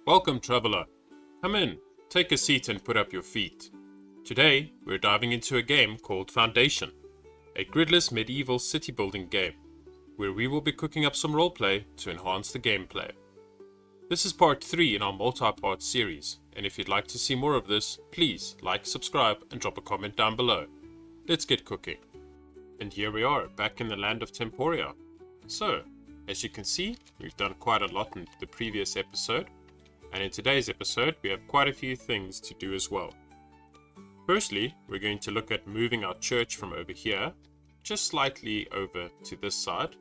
Welcome, traveler. Come in, take a seat and put up your feet. Today, we're diving into a game called Foundation, a gridless medieval city building game, where we will be cooking up some roleplay to enhance the gameplay. This is part 3 in our multi-part series, and if you'd like to see more of this, please like, subscribe, and drop a comment down below. Let's get cooking. And here we are, back in the land of Temporia. So, as you can see, we've done quite a lot in the previous episode. And in today's episode, we have quite a few things to do as well. Firstly, we're going to look at moving our church from over here, just slightly over to this side,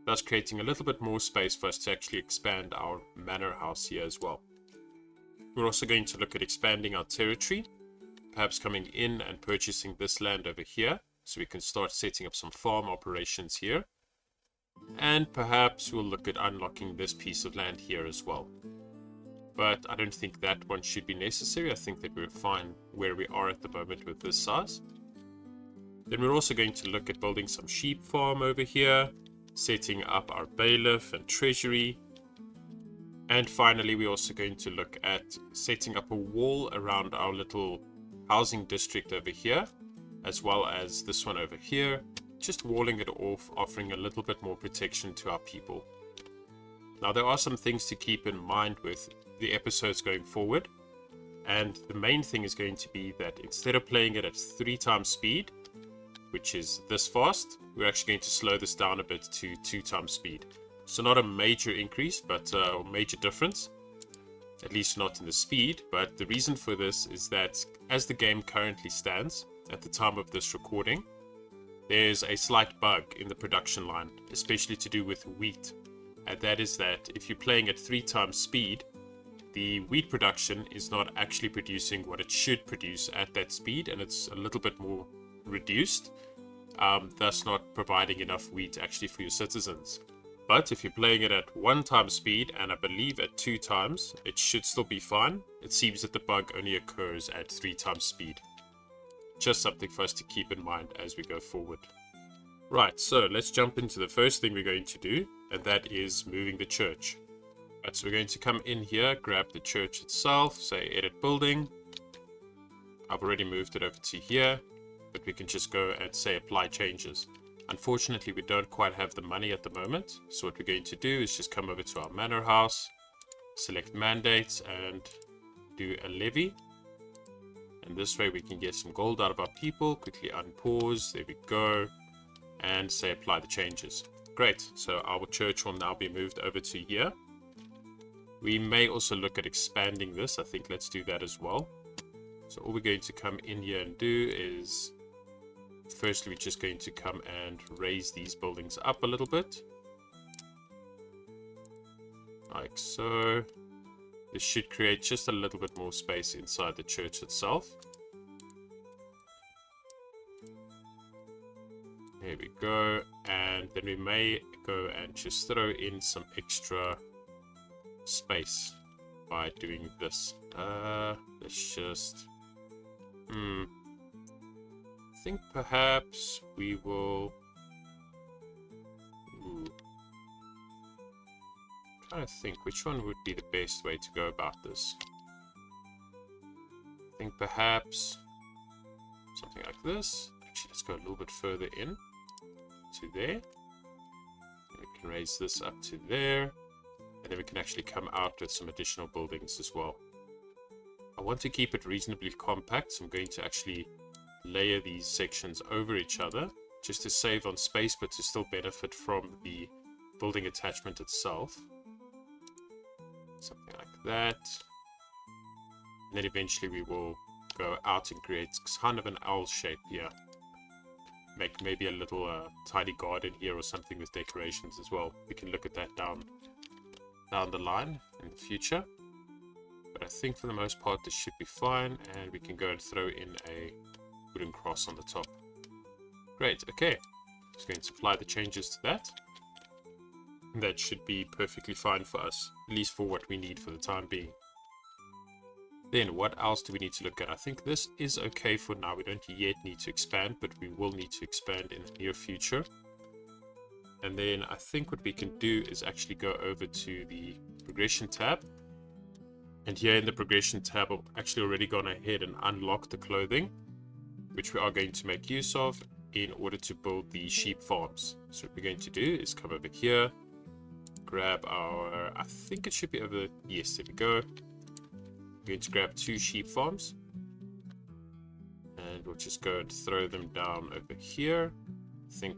thus creating a little bit more space for us to actually expand our manor house here as well. We're also going to look at expanding our territory, perhaps coming in and purchasing this land over here, so we can start setting up some farm operations here. And perhaps we'll look at unlocking this piece of land here as well. But I don't think that one should be necessary. I think that we're fine where we are at the moment with this size. Then we're also going to look at building some sheep farm over here, setting up our bailiff and treasury. And finally, we're also going to look at setting up a wall around our little housing district over here, as well as this one over here, just walling it off, offering a little bit more protection to our people. Now, there are some things to keep in mind with the episodes going forward, and the main thing is going to be that instead of playing it at 3 times speed, which is this fast, we're actually going to slow this down a bit to 2 times speed. So not a major increase, but a major difference, at least not in the speed. But the reason for this is that as the game currently stands at the time of this recording, there's a slight bug in the production line, especially to do with wheat. And that is that if you're playing at 3 times speed, the wheat production is not actually producing what it should produce at that speed, and it's a little bit more reduced, thus not providing enough wheat actually for your citizens. But if you're playing it at 1 time speed, and I believe at 2 times, it should still be fine. It seems that the bug only occurs at 3 times speed. Just something for us to keep in mind as we go forward. Right, so let's jump into the first thing we're going to do, and that is moving the church. Right, so we're going to come in here, grab the church itself, say edit building. I've already moved it over to here, but we can just go and say apply changes. Unfortunately, we don't quite have the money at the moment, so what we're going to do is just come over to our manor house, select mandates, and do a levy. And this way we can get some gold out of our people, quickly unpause, there we go, and say apply the changes. Great, so our church will now be moved over to here. We may also look at expanding this. I think let's do that as well. So all we're going to come in here and do is, firstly, we're just going to come and raise these buildings up a little bit. Like so. This should create just a little bit more space inside the church itself. There we go. And then we may go and just throw in some extra space by doing this. Let's just I think perhaps we will trying to think which one would be the best way to go about this. I think perhaps something like this. Actually, let's go a little bit further in to there. And we can raise this up to there. And then we can actually come out with some additional buildings as well. I want to keep it reasonably compact, so I'm going to actually layer these sections over each other, just to save on space, but to still benefit from the building attachment itself. Something like that. And then eventually we will go out and create kind of an L shape here. Make maybe a little tiny garden here or something with decorations as well. We can look at that down the line in the future, but I think for the most part this should be fine, and we can go and throw in a wooden cross on the top. Great, okay, just going to apply the changes to that. That should be perfectly fine for us, at least for what we need for the time being. Then what else do we need to look at? I think this is okay for now. We don't yet need to expand, but we will need to expand in the near future. And then I think what we can do is actually go over to the progression tab And here in the progression tab, I've actually already gone ahead and unlocked the clothing, which we are going to make use of in order to build the sheep farms. So what we're going to do is come over here, grab our, I think it should be over, yes, there we go. We're going to grab 2 sheep farms. And we'll just go and throw them down over here. I think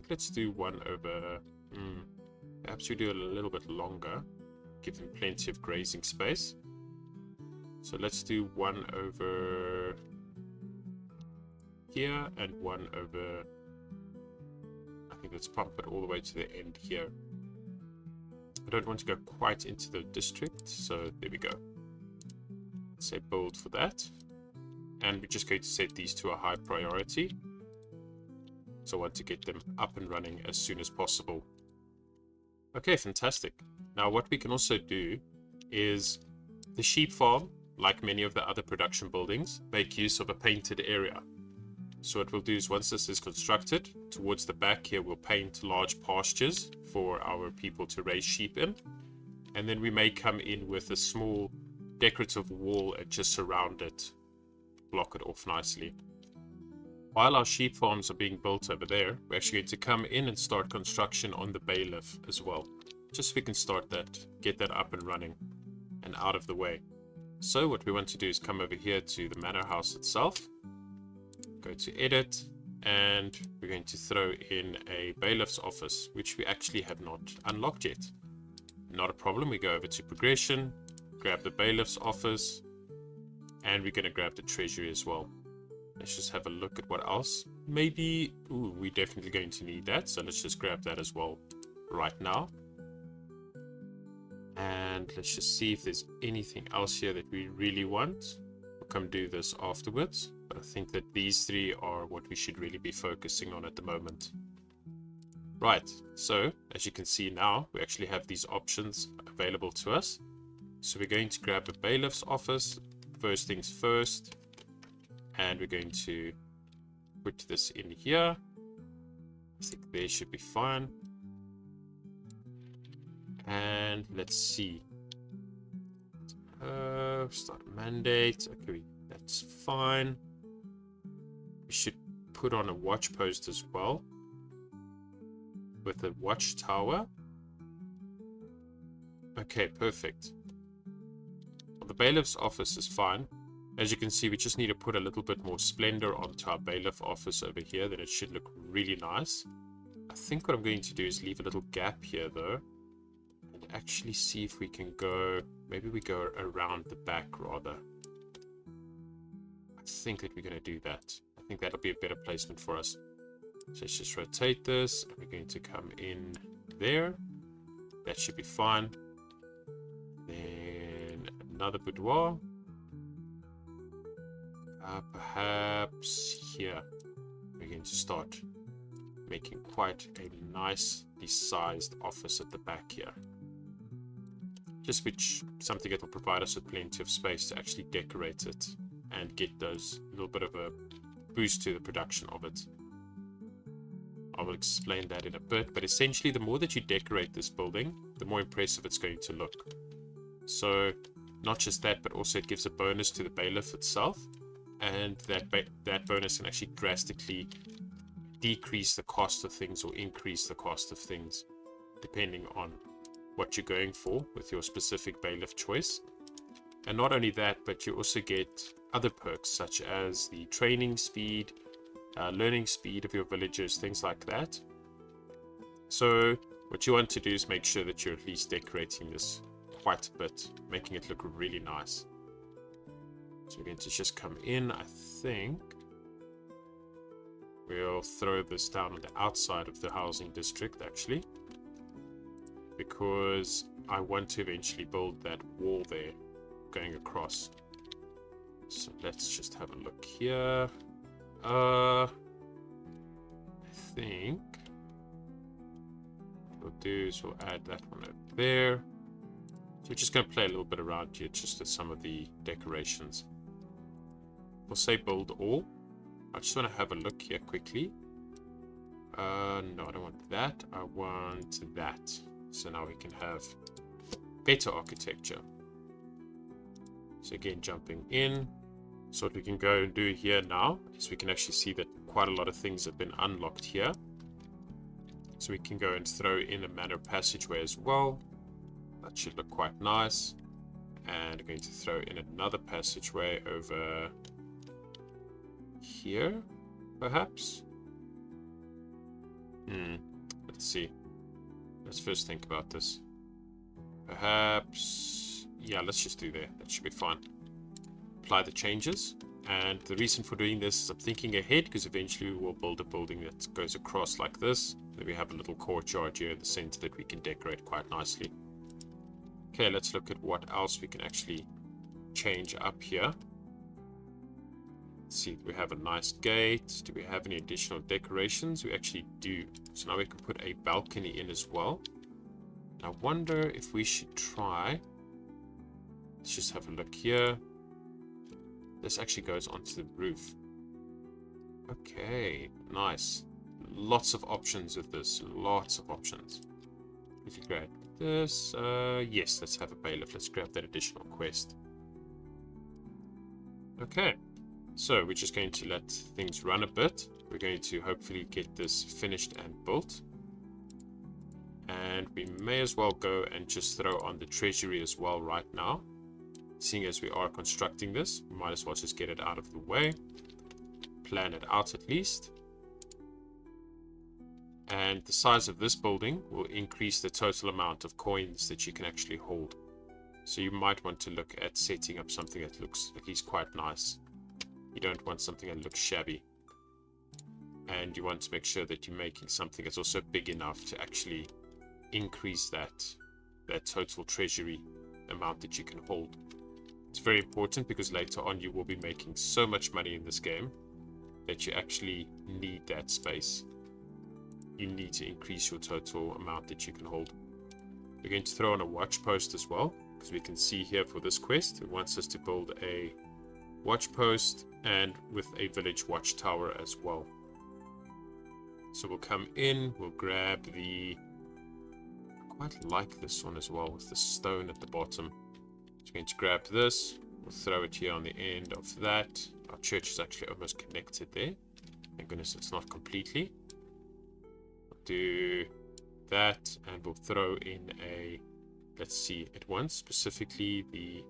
let's do one over, perhaps we do a little bit longer. Give them plenty of grazing space. So let's do one over here and one over, I think let's pump it all the way to the end here. I don't want to go quite into the district, so there we go. Say build for that. And we're just going to set these to a high priority. So I want to get them up and running as soon as possible. Okay, fantastic. Now what we can also do is the sheep farm, like many of the other production buildings, make use of a painted area. So what we'll do is once this is constructed, towards the back here we'll paint large pastures for our people to raise sheep in. And then we may come in with a small decorative wall and just surround it, block it off nicely. While our sheep farms are being built over there, we're actually going to come in and start construction on the bailiff as well. Just so we can start that, get that up and running and out of the way. So what we want to do is come over here to the manor house itself, go to edit, and we're going to throw in a bailiff's office, which we actually have not unlocked yet. Not a problem, we go over to progression, grab the bailiff's office, and we're going to grab the treasury as well. Let's just have a look at what else. Maybe, we're definitely going to need that, so let's just grab that as well right now. And let's just see if there's anything else here that we really want. We'll come do this afterwards, but I think that these 3 are what we should really be focusing on at the moment. Right, so as you can see now, we actually have these options available to us. So we're going to grab the bailiff's office, first things first, and we're going to put this in here. I think they should be fine. And let's see. Start mandate. Okay, that's fine. We should put on a watch post as well, with a watchtower. Okay, perfect. Well, the bailiff's office is fine. As you can see, we just need to put a little bit more splendor onto our bailiff office over here, then it should look really nice. I think what I'm going to do is leave a little gap here though, and actually see if we can go, maybe we go around the back rather. I think that we're going to do that. I think that'll be a better placement for us. So let's just rotate this, and we're going to come in there. That should be fine. Then another boudoir. Perhaps here. We're going to start making quite a nicely sized office at the back here. Just something that will provide us with plenty of space to actually decorate it and get those little bit of a boost to the production of it. I will explain that in a bit, but essentially the more that you decorate this building, the more impressive it's going to look. So not just that, but also it gives a bonus to the bailiff itself, and that bonus can actually drastically decrease the cost of things or increase the cost of things depending on what you're going for with your specific bailiff choice. And not only that, but you also get other perks such as the training speed, learning speed of your villagers, things like that. So what you want to do is make sure that you're at least decorating this quite a bit, making it look really nice. So we're going to just come in. I think we'll throw this down on the outside of the housing district actually, because I want to eventually build that wall there going across. So let's just have a look here. I think what we'll do is we'll add that one over there. So we're just going to play a little bit around here just with some of the decorations. We'll say build all. I just want to have a look here quickly. No, I don't want that. I want that. So now we can have better architecture. So again, jumping in. So what we can go and do here now is we can actually see that quite a lot of things have been unlocked here. So we can go and throw in a manor passageway as well. That should look quite nice. And I'm going to throw in another passageway over here, perhaps. Let's see. Let's first think about this. Perhaps, yeah, let's just do there. That should be fine. Apply the changes. And the reason for doing this is I'm thinking ahead, because eventually we will build a building that goes across like this. Then we have a little courtyard here in the center that we can decorate quite nicely. Okay, let's look at what else we can actually change up here. Let's see, do we have a nice gate? Do we have any additional decorations? We actually do. So now we can put a balcony in as well. I wonder if we should try. Let's just have a look here. This actually goes onto the roof. Okay, nice. Lots of options with this. Lots of options. If you grab this, yes, let's have a bailiff. Let's grab that additional quest. Okay, so we're just going to let things run a bit. We're going to hopefully get this finished and built. And we may as well go and just throw on the treasury as well right now. Seeing as we are constructing this, we might as well just get it out of the way. Plan it out at least. And the size of this building will increase the total amount of coins that you can actually hold. So you might want to look at setting up something that looks at least quite nice. You don't want something that looks shabby. And you want to make sure that you're making something that's also big enough to actually increase that total treasury amount that you can hold. It's very important because later on you will be making so much money in this game that you actually need that space. You need to increase your total amount that you can hold. We're going to throw on a watch post as well, because we can see here for this quest it wants us to build a watch post and with a village watchtower as well. So we'll come in, we'll grab I quite like this one as well with the stone at the bottom. So we're going to grab this, we'll throw it here on the end of that. Our church is actually almost connected there. Thank goodness it's not completely. We'll do that and we'll throw in a, let's see, it wants specifically the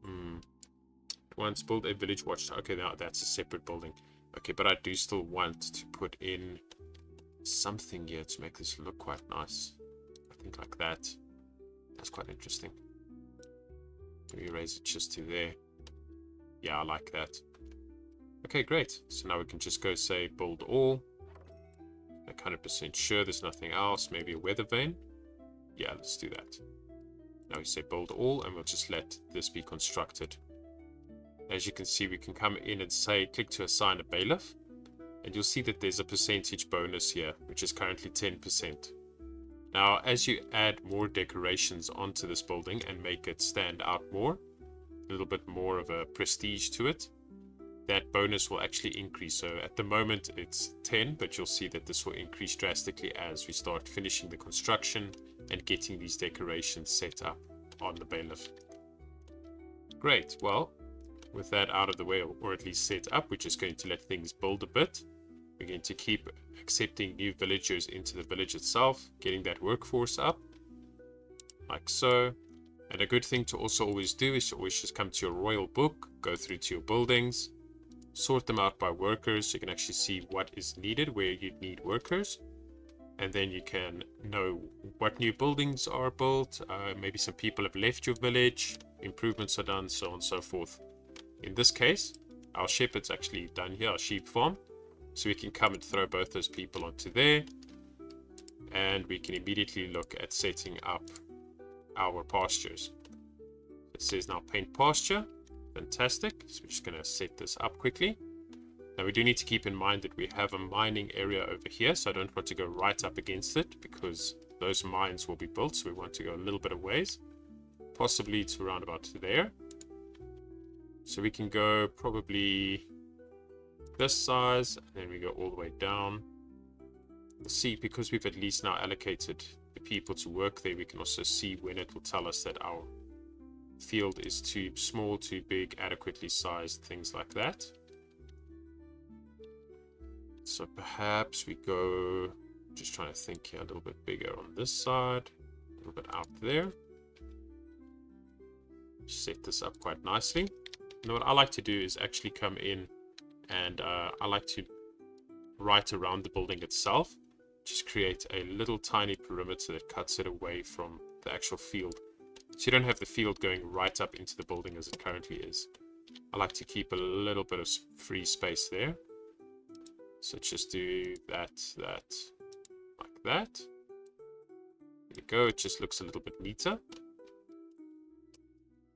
it wants build a village watchtower. Okay, now that's a separate building. Okay, but I do still want to put in something here to make this look quite nice. I think like that. That's quite interesting. Maybe raise it just to there. Yeah, I like that. Okay, great. So now we can just go say build all. Like 100% sure there's nothing else. Maybe a weather vane. Yeah, let's do that. Now we say build all and we'll just let this be constructed. As you can see, we can come in and say click to assign a bailiff. And you'll see that there's a percentage bonus here, which is currently 10%. Now, as you add more decorations onto this building and make it stand out more, a little bit more of a prestige to it, that bonus will actually increase. So at the moment it's 10, but you'll see that this will increase drastically as we start finishing the construction and getting these decorations set up on the bailiff. Great, well, with that out of the way, or at least set up, we're just going to let things build a bit. We're going to keep accepting new villagers into the village itself, getting that workforce up, like so. And a good thing to also always do is to always just come to your royal book, go through to your buildings, sort them out by workers so you can actually see what is needed, where you need workers. And then you can know what new buildings are built, maybe some people have left your village, improvements are done, so on and so forth. In this case, our shepherd's actually done here, our sheep farm. So we can come and throw both those people onto there. And we can immediately look at setting up our pastures. It says now paint pasture. Fantastic. So we're just going to set this up quickly. Now we do need to keep in mind that we have a mining area over here. So I don't want to go right up against it because those mines will be built. So we want to go a little bit of ways. Possibly to around about there. So we can go probably this size, and then we go all the way down. see, because we've at least now allocated the people to work there, we can also see when it will tell us that our field is too small, too big, adequately sized, things like that. So perhaps we go, just trying to think here, a little bit bigger on this side, a little bit out there. Set this up quite nicely. And what I like to do is actually come in and I like to right around the building itself, just create a little tiny perimeter that cuts it away from the actual field. So you don't have the field going right up into the building as it currently is. I like to keep a little bit of free space there. So just do that, like that. There we go, it just looks a little bit neater.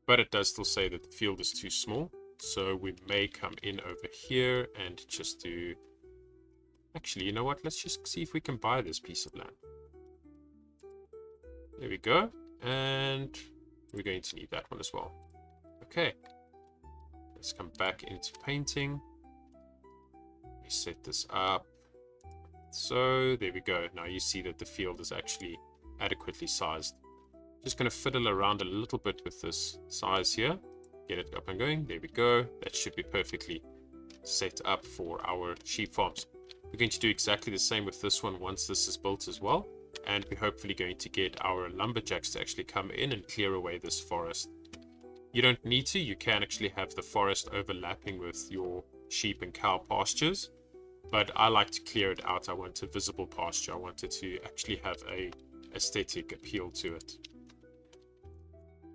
But it does still say that the field is too small. So we may come in over here and just do... Actually, you know what? Let's just see if we can buy this piece of land. There we go. And we're going to need that one as well. Okay. Let's come back into painting. We set this up. So there we go. Now you see that the field is actually adequately sized. Just going to fiddle around a little bit with this size here. Get it up and going. There we go. That should be perfectly set up for our sheep farms. We're going to do exactly the same with this one once this is built as well. And we're hopefully going to get our lumberjacks to actually come in and clear away this forest. You don't need to. You can actually have the forest overlapping with your sheep and cow pastures. But I like to clear it out. I want a visible pasture. I want it to actually have a aesthetic appeal to it.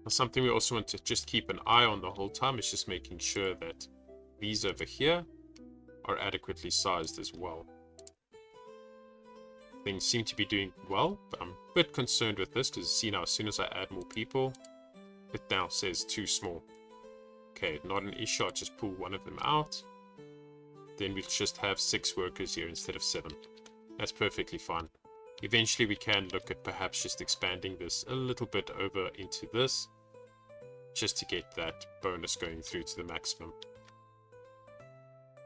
Now, something we also want to just keep an eye on the whole time is just making sure that these over here are adequately sized as well. Things seem to be doing well, but I'm a bit concerned with this because see now, as soon as I add more people, it now says too small. Okay, not an issue. I'll just pull one of them out. Then we'll just have 6 workers here instead of 7. That's perfectly fine. Eventually we can look at perhaps just expanding this a little bit over into this, just to get that bonus going through to the maximum.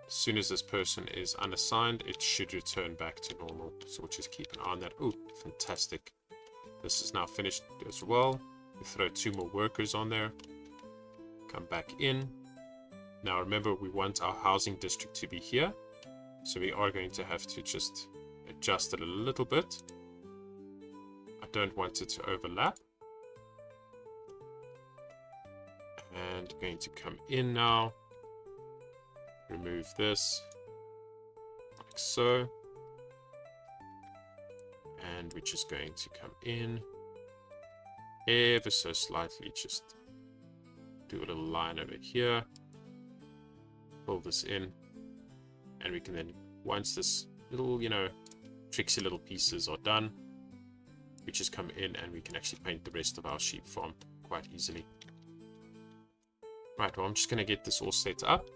As soon as this person is unassigned, it should return back to normal. So we'll just keep an eye on that. Oh, fantastic. This is now finished as well. We throw 2 more workers on there. Come back in. Now remember, we want our housing district to be here. So we are going to have to just adjust it a little bit. I don't want it to overlap. And going to come in now. Remove this, like so. And we're just going to come in ever so slightly, just do a little line over here, pull this in, and we can then, once this little, tricksy little pieces are done, we just come in and we can actually paint the rest of our sheep farm quite easily. Right, well, I'm just going to get this all set up,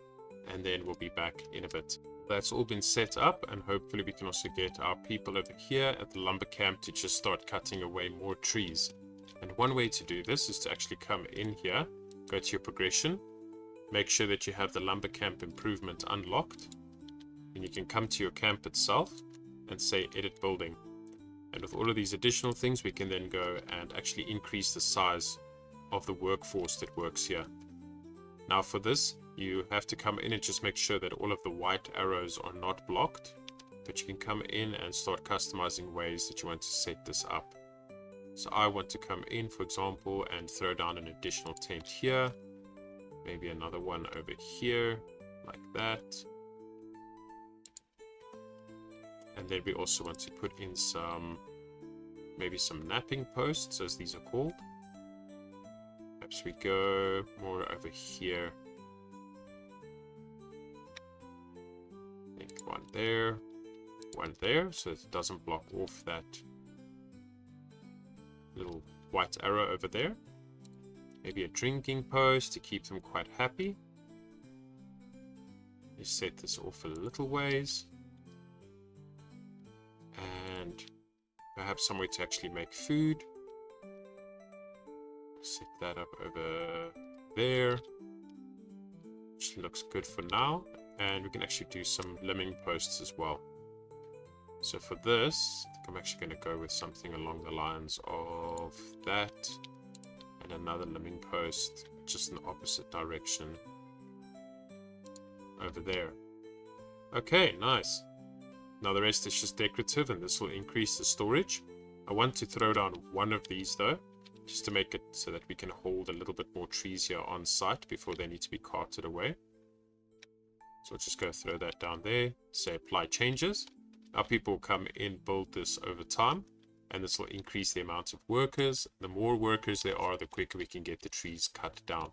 and then we'll be back in a bit. That's all been set up, and hopefully we can also get our people over here at the lumber camp to just start cutting away more trees. And one way to do this is to actually come in here, go to your progression, make sure that you have the lumber camp improvement unlocked, and you can come to your camp itself and say edit building. And with all of these additional things, we can then go and actually increase the size of the workforce that works here. Now for this, you have to come in and just make sure that all of the white arrows are not blocked, but you can come in and start customizing ways that you want to set this up. So I want to come in, for example, and throw down an additional tent here, maybe another one over here, like that. And then we also want to put in maybe some napping posts, as these are called. Perhaps we go more over here. I think one there, so it doesn't block off that little white arrow over there. Maybe a drinking post to keep them quite happy. Let's set this off a little ways. And perhaps somewhere to actually make food. Set that up over there, which looks good for now. And we can actually do some limbing posts as well. So for this, I think I'm actually going to go with something along the lines of that. And another limbing post, just in the opposite direction. Over there. Okay, nice. Now the rest is just decorative, and this will increase the storage. I want to throw down one of these though, just to make it so that we can hold a little bit more trees here on site before they need to be carted away. So I'll just go throw that down there, say apply changes. Now people will come in, build this over time, and this will increase the amount of workers. The more workers there are, the quicker we can get the trees cut down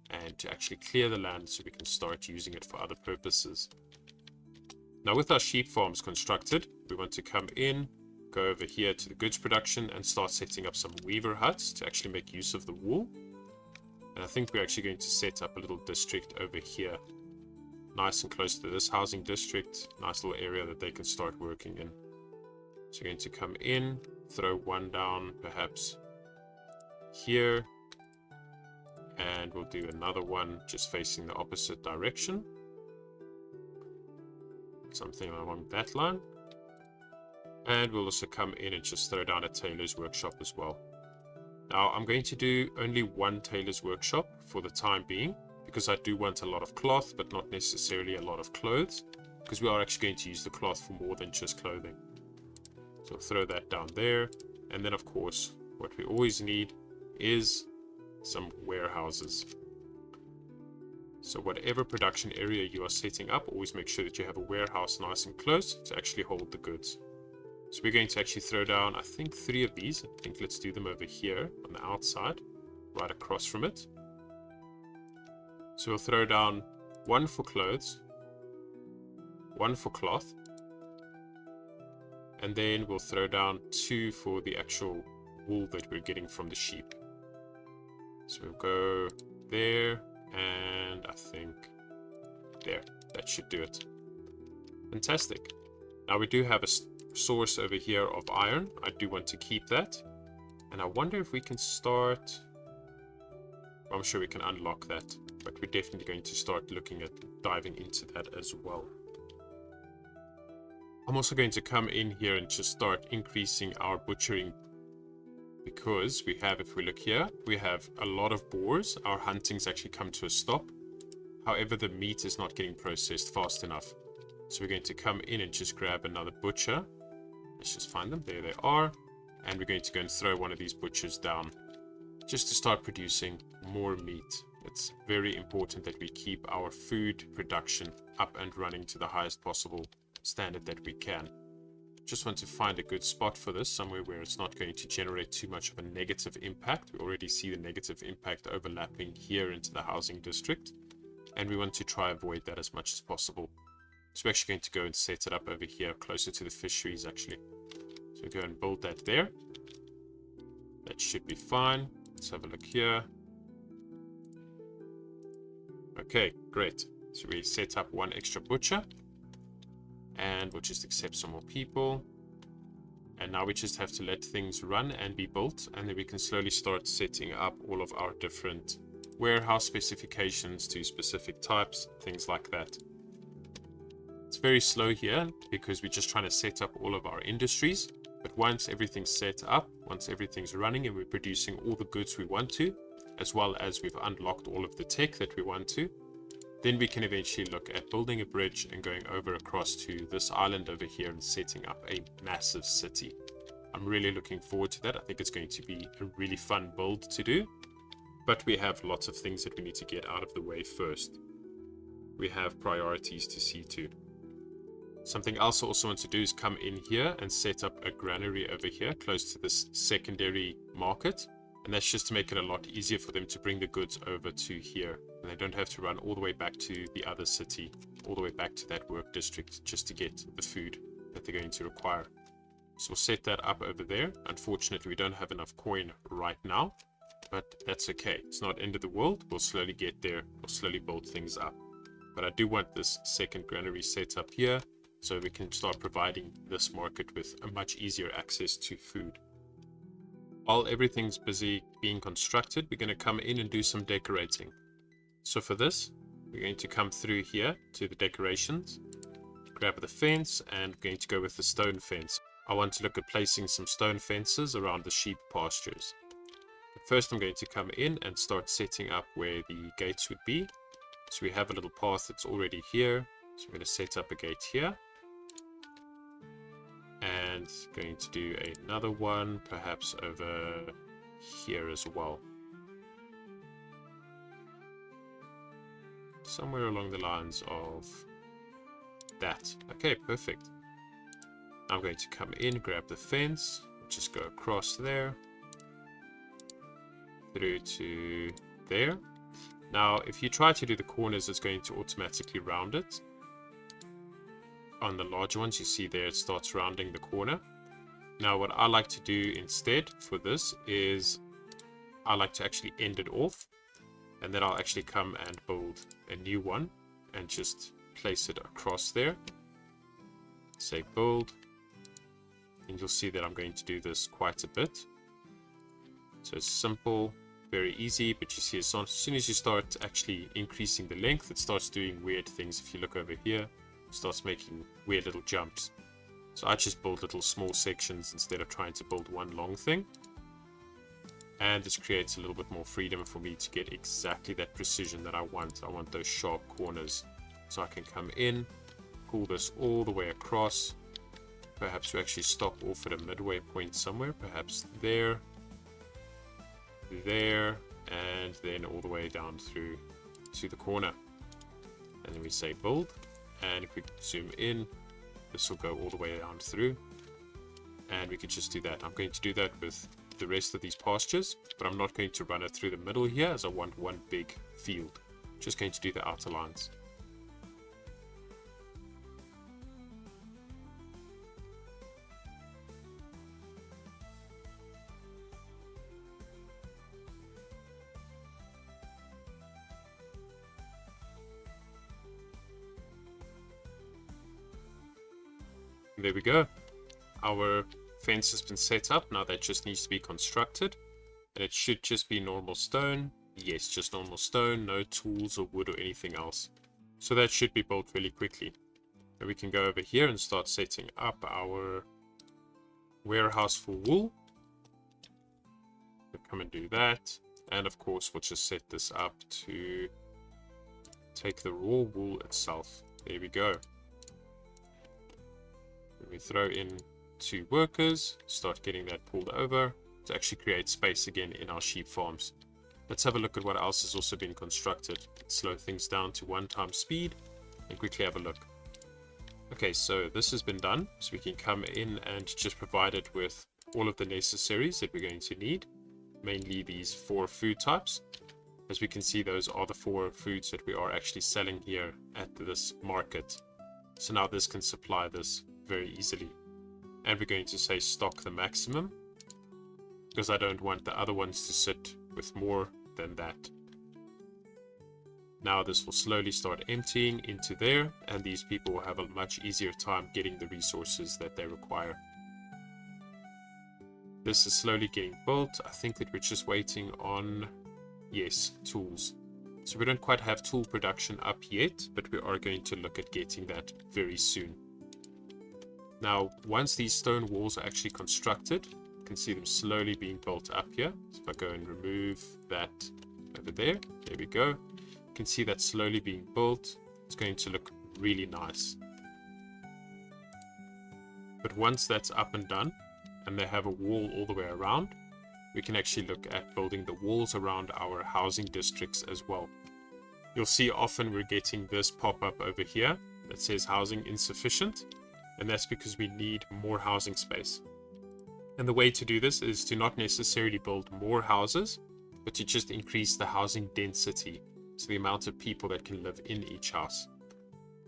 and to actually clear the land so we can start using it for other purposes. Now with our sheep farms constructed, we want to come in, go over here to the goods production and start setting up some weaver huts to actually make use of the wool. And I think we're actually going to set up a little district over here, nice and close to this housing district, nice little area that they can start working in. So we're going to come in, throw one down perhaps here, and we'll do another one just facing the opposite direction. Something along that line. And we'll also come in and just throw down a tailor's workshop as well. Now I'm going to do only one tailor's workshop for the time being, because I do want a lot of cloth, but not necessarily a lot of clothes, because we are actually going to use the cloth for more than just clothing. So throw that down there. And then of course, what we always need is some warehouses. So whatever production area you are setting up, always make sure that you have a warehouse nice and close to actually hold the goods. So we're going to actually throw down, I think, 3 of these. I think let's do them over here on the outside, right across from it. So we'll throw down 1 for clothes, 1 for cloth, and then we'll throw down 2 for the actual wool that we're getting from the sheep. So we'll go there, and I think there. That should do it. Fantastic. Now we do have a source over here of iron. I do want to keep that. And I wonder if we can start... I'm sure we can unlock that, but we're definitely going to start looking at diving into that as well. I'm also going to come in here and just start increasing our butchering, because we have, if we look here, we have a lot of boars. Our hunting's actually come to a stop. However, the meat is not getting processed fast enough. So we're going to come in and just grab another butcher. Let's just find them. There they are. And we're going to go and throw one of these butchers down just to start producing more meat. It's very important that we keep our food production up and running to the highest possible standard that we can. Just want to find a good spot for this, somewhere where it's not going to generate too much of a negative impact. We already see the negative impact overlapping here into the housing district, and we want to try avoid that as much as possible. So we're actually going to go and set it up over here, closer to the fisheries actually. So go and build that there. That should be fine. Let's have a look here. Okay, great. So we set up 1 extra butcher. And we'll just accept some more people. And now we just have to let things run and be built. And then we can slowly start setting up all of our different warehouse specifications to specific types, things like that. It's very slow here because we're just trying to set up all of our industries. But once everything's set up, once everything's running and we're producing all the goods we want to, as well as we've unlocked all of the tech that we want to, then we can eventually look at building a bridge and going over across to this island over here and setting up a massive city. I'm really looking forward to that. I think it's going to be a really fun build to do. But we have lots of things that we need to get out of the way first. We have priorities to see to. Something else I also want to do is come in here and set up a granary over here close to this secondary market. And that's just to make it a lot easier for them to bring the goods over to here. And they don't have to run all the way back to the other city, all the way back to that work district just to get the food that they're going to require. So we'll set that up over there. Unfortunately, we don't have enough coin right now, but that's okay. It's not end of the world. We'll slowly get there. We'll slowly build things up. But I do want this second granary set up here so we can start providing this market with a much easier access to food. While everything's busy being constructed, we're going to come in and do some decorating. So for this, we're going to come through here to the decorations, grab the fence, and I'm going to go with the stone fence. I want to look at placing some stone fences around the sheep pastures. First, I'm going to come in and start setting up where the gates would be. So we have a little path that's already here. So I'm going to set up a gate here. And going to do another one, perhaps over here as well. Somewhere along the lines of that. Okay, perfect. I'm going to come in, grab the fence, just go across there, through to there. Now, if you try to do the corners, it's going to automatically round it. On the larger ones, you see there it starts rounding the corner. Now, what I like to do instead for this is I like to actually end it off, and then I'll actually come and build a new one and just place it across there. Say build, and you'll see that I'm going to do this quite a bit. So it's simple, very easy, but you see as soon as you start actually increasing the length, it starts doing weird things. If you look over here, it starts making weird little jumps. So I just build little small sections instead of trying to build one long thing. And this creates a little bit more freedom for me to get exactly that precision that I want. I want those sharp corners. So I can come in, pull this all the way across. Perhaps we actually stop off at a midway point somewhere. Perhaps there, there, and then all the way down through to the corner. And then we say build. And if we zoom in, this will go all the way down through. And we can just do that. I'm going to do that with the rest of these pastures, but I'm not going to run it through the middle here as I want one big field. Just going to do the outer lines. There we go. Our fence has been set up. Now that just needs to be constructed. And it should just be normal stone. Yes, just normal stone. No tools or wood or anything else. So that should be built really quickly. And we can go over here and start setting up our warehouse for wool. We'll come and do that. And of course, we'll just set this up to take the raw wool itself. There we go. We throw in 2 workers, start getting that pulled over to actually create space again in our sheep farms. Let's have a look at what else has also been constructed. Let's slow things down to 1 times speed and quickly have a look. Okay, so this has been done, so we can come in and just provide it with all of the necessaries that we're going to need, mainly these 4 food types. As we can see, those are the 4 foods that we are actually selling here at this market. So now this can supply this very easily. And we're going to say stock the maximum, because I don't want the other ones to sit with more than that. Now this will slowly start emptying into there, and these people will have a much easier time getting the resources that they require. This is slowly getting built. I think that we're just waiting on, yes, tools. So we don't quite have tool production up yet, but we are going to look at getting that very soon. Now, once these stone walls are actually constructed, you can see them slowly being built up here. So if I go and remove that over there, there we go. You can see that slowly being built. It's going to look really nice. But once that's up and done, and they have a wall all the way around, we can actually look at building the walls around our housing districts as well. You'll see often we're getting this pop-up over here that says housing insufficient. And that's because we need more housing space. And the way to do this is to not necessarily build more houses, but to just increase the housing density, so the amount of people that can live in each house.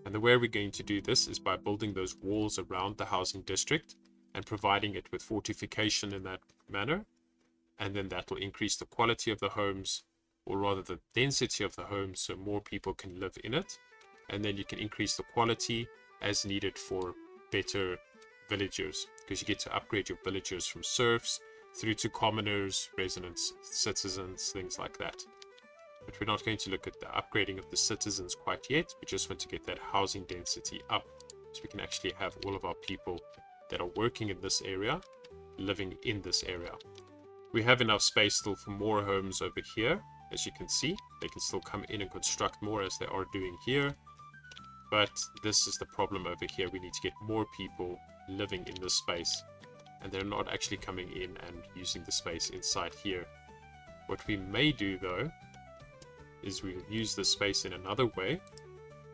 And the way we're going to do this is by building those walls around the housing district and providing it with fortification in that manner. And then that will increase the quality of the homes, or rather the density of the homes, so more people can live in it. And then you can increase the quality as needed for better villagers, because you get to upgrade your villagers from serfs through to commoners, residents, citizens, things like that. But we're not going to look at the upgrading of the citizens quite yet. We just want to get that housing density up so we can actually have all of our people that are working in this area living in this area. We have enough space still for more homes over here. As you can see, they can still come in and construct more as they are doing here. But this is the problem over here. We need to get more people living in this space, and they're not actually coming in and using the space inside here. What we may do though is we'll use this space in another way,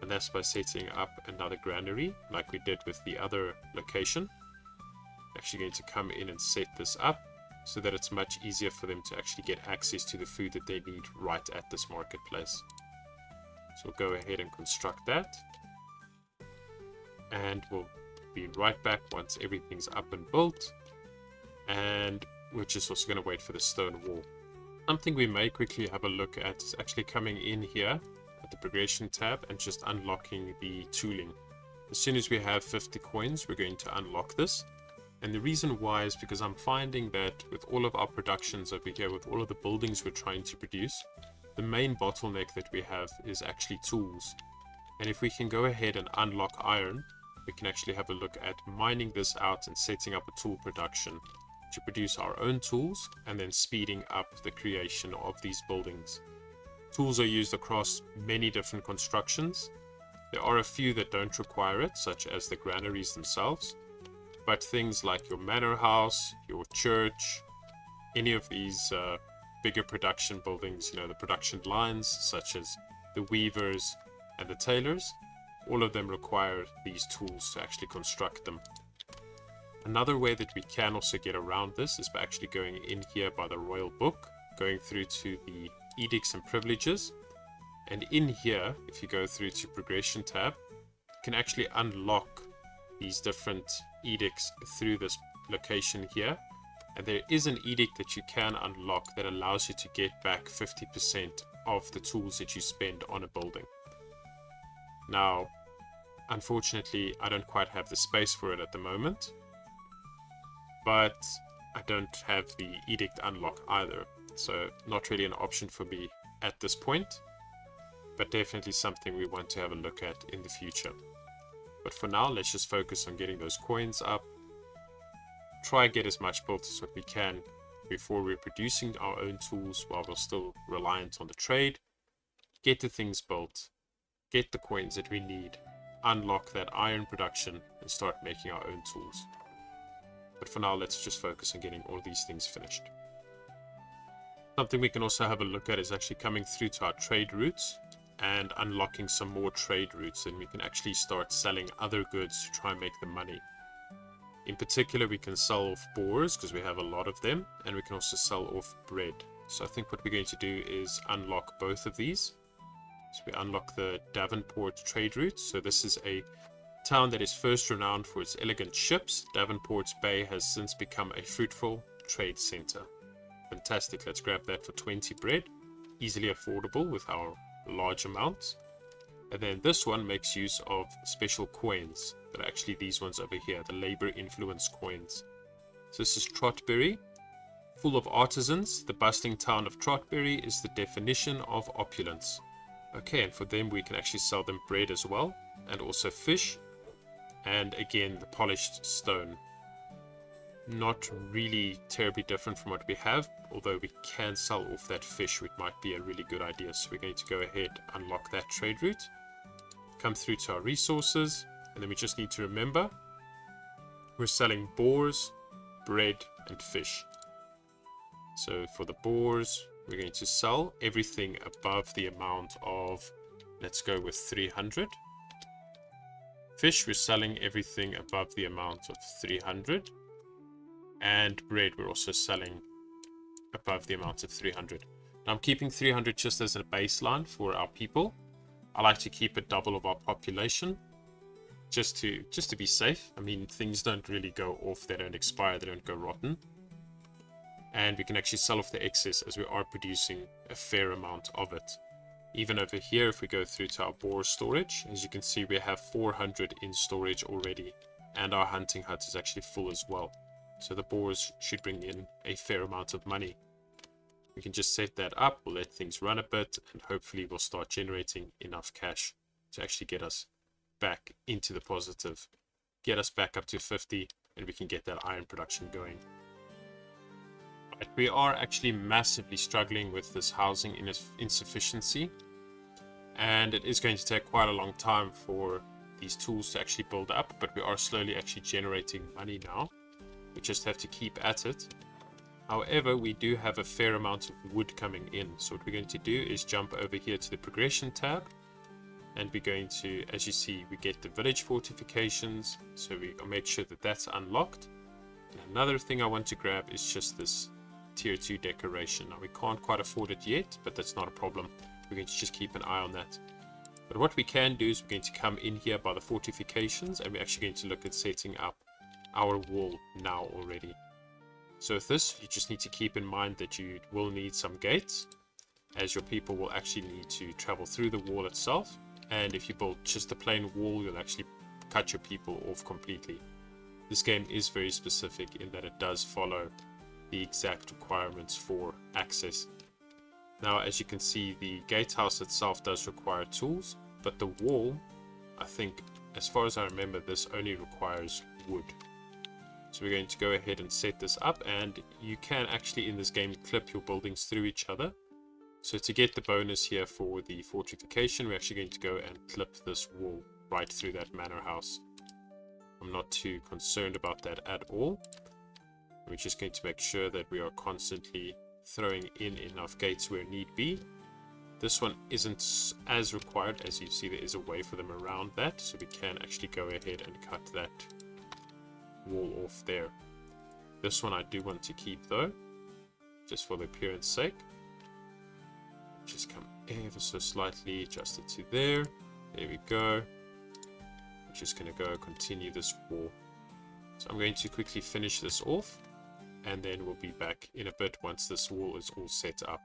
and that's by setting up another granary like we did with the other location. Actually going to come in and set this up so that it's much easier for them to actually get access to the food that they need right at this marketplace. So we'll go ahead and construct that, and we'll be right back once everything's up and built, and we're just also going to wait for the stone wall. Something we may quickly have a look at is actually coming in here at the progression tab and just unlocking the tooling. As soon as we have 50 coins, we're going to unlock this. And the reason why is because I'm finding that with all of our productions over here, with all of the buildings we're trying to produce, the main bottleneck that we have is actually tools. And if we can go ahead and unlock iron, we can actually have a look at mining this out and setting up a tool production to produce our own tools, and then speeding up the creation of these buildings. Tools are used across many different constructions. There are a few that don't require it, such as the granaries themselves. But things like your manor house, your church, any of these bigger production buildings, the production lines such as the weavers and the tailors, all of them require these tools to actually construct them. Another way that we can also get around this is by actually going in here by the royal book, going through to the edicts and privileges, and in here, if you go through to progression tab, you can actually unlock these different edicts through this location here, and there is an edict that you can unlock that allows you to get back 50% of the tools that you spend on a building. Now, unfortunately, I don't quite have the space for it at the moment, but I don't have the edict unlock either, so not really an option for me at this point, but definitely something we want to have a look at in the future. But for now, let's just focus on getting those coins up. Try and get as much built as what we can before we're producing our own tools while we're still reliant on the trade. Get the things built, get the coins that we need, unlock that iron production, and start making our own tools. But for now, let's just focus on getting all these things finished. Something we can also have a look at is actually coming through to our trade routes and unlocking some more trade routes, and we can actually start selling other goods to try and make the money. In particular, we can sell off boars because we have a lot of them, and we can also sell off bread. So I think what we're going to do is unlock both of these. So we unlock the Davenport trade route. So this is a town that is first renowned for its elegant ships. Davenport's Bay has since become a fruitful trade center. Fantastic. Let's grab that for 20 bread. Easily affordable with our large amounts. And then this one makes use of special coins that are actually these ones over here, the labor influence coins. So this is Trotbury, full of artisans. The bustling town of Trotbury is the definition of opulence. Okay, and for them we can actually sell them bread as well, and also fish, and again the polished stone. Not really terribly different from what we have, although we can sell off that fish, which might be a really good idea. So we're going to go ahead, unlock that trade route, come through to our resources, and then we just need to remember we're selling boars, bread, and fish. So for the boars, we're going to sell everything above the amount of, let's go with 300. Fish, we're selling everything above the amount of 300. And bread, we're also selling above the amount of 300. Now I'm keeping 300 just as a baseline for our people. I like to keep it double of our population, just to be safe. I mean, things don't really go off, they don't expire, they don't go rotten. And we can actually sell off the excess as we are producing a fair amount of it. Even over here, if we go through to our boar storage, as you can see, we have 400 in storage already, and our hunting hut is actually full as well. So the boars should bring in a fair amount of money. We can just set that up, we'll let things run a bit, and hopefully we'll start generating enough cash to actually get us back into the positive, get us back up to 50, and we can get that iron production going. Right, we are actually massively struggling with this housing insufficiency, and it is going to take quite a long time for these tools to actually build up, but we are slowly actually generating money now. We just have to keep at it. However, we do have a fair amount of wood coming in, so what we're going to do is jump over here to the progression tab, and we're going to, as you see, we get the village fortifications, so we make sure that that's unlocked. And another thing I want to grab is just this tier 2 decoration. Now we can't quite afford it yet, but that's not a problem. We're going to just keep an eye on that. But what we can do is we're going to come in here by the fortifications, and we're actually going to look at setting up our wall now already. So with this, you just need to keep in mind that you will need some gates, as your people will actually need to travel through the wall itself. And if you build just a plain wall, you'll actually cut your people off completely. This game is very specific in that it does follow the exact requirements for access. Now, as you can see, the gatehouse itself does require tools, but the wall, I think, as far as I remember, this only requires wood. So we're going to go ahead and set this up, and you can actually in this game clip your buildings through each other. So to get the bonus here for the fortification, we're actually going to go and clip this wall right through that manor house. I'm not too concerned about that at all. We're just going to make sure that we are constantly throwing in enough gates where need be. This one isn't as required. As you see, there is a way for them around that, so we can actually go ahead and cut that wall off there. This one I do want to keep though, just for the appearance sake. Just come ever so slightly, adjust it to there. There we go. I'm just going to go continue this wall. So I'm going to quickly finish this off, and then we'll be back in a bit once this wall is all set up.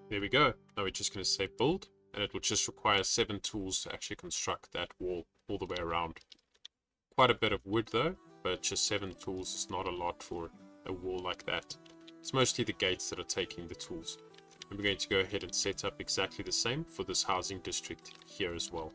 There we go. Now we're just going to say build, and it will just require 7 tools to actually construct that wall all the way around. Quite a bit of wood though, but just 7 tools is not a lot for a wall like that. It's mostly the gates that are taking the tools. And we're going to go ahead and set up exactly the same for this housing district here as well.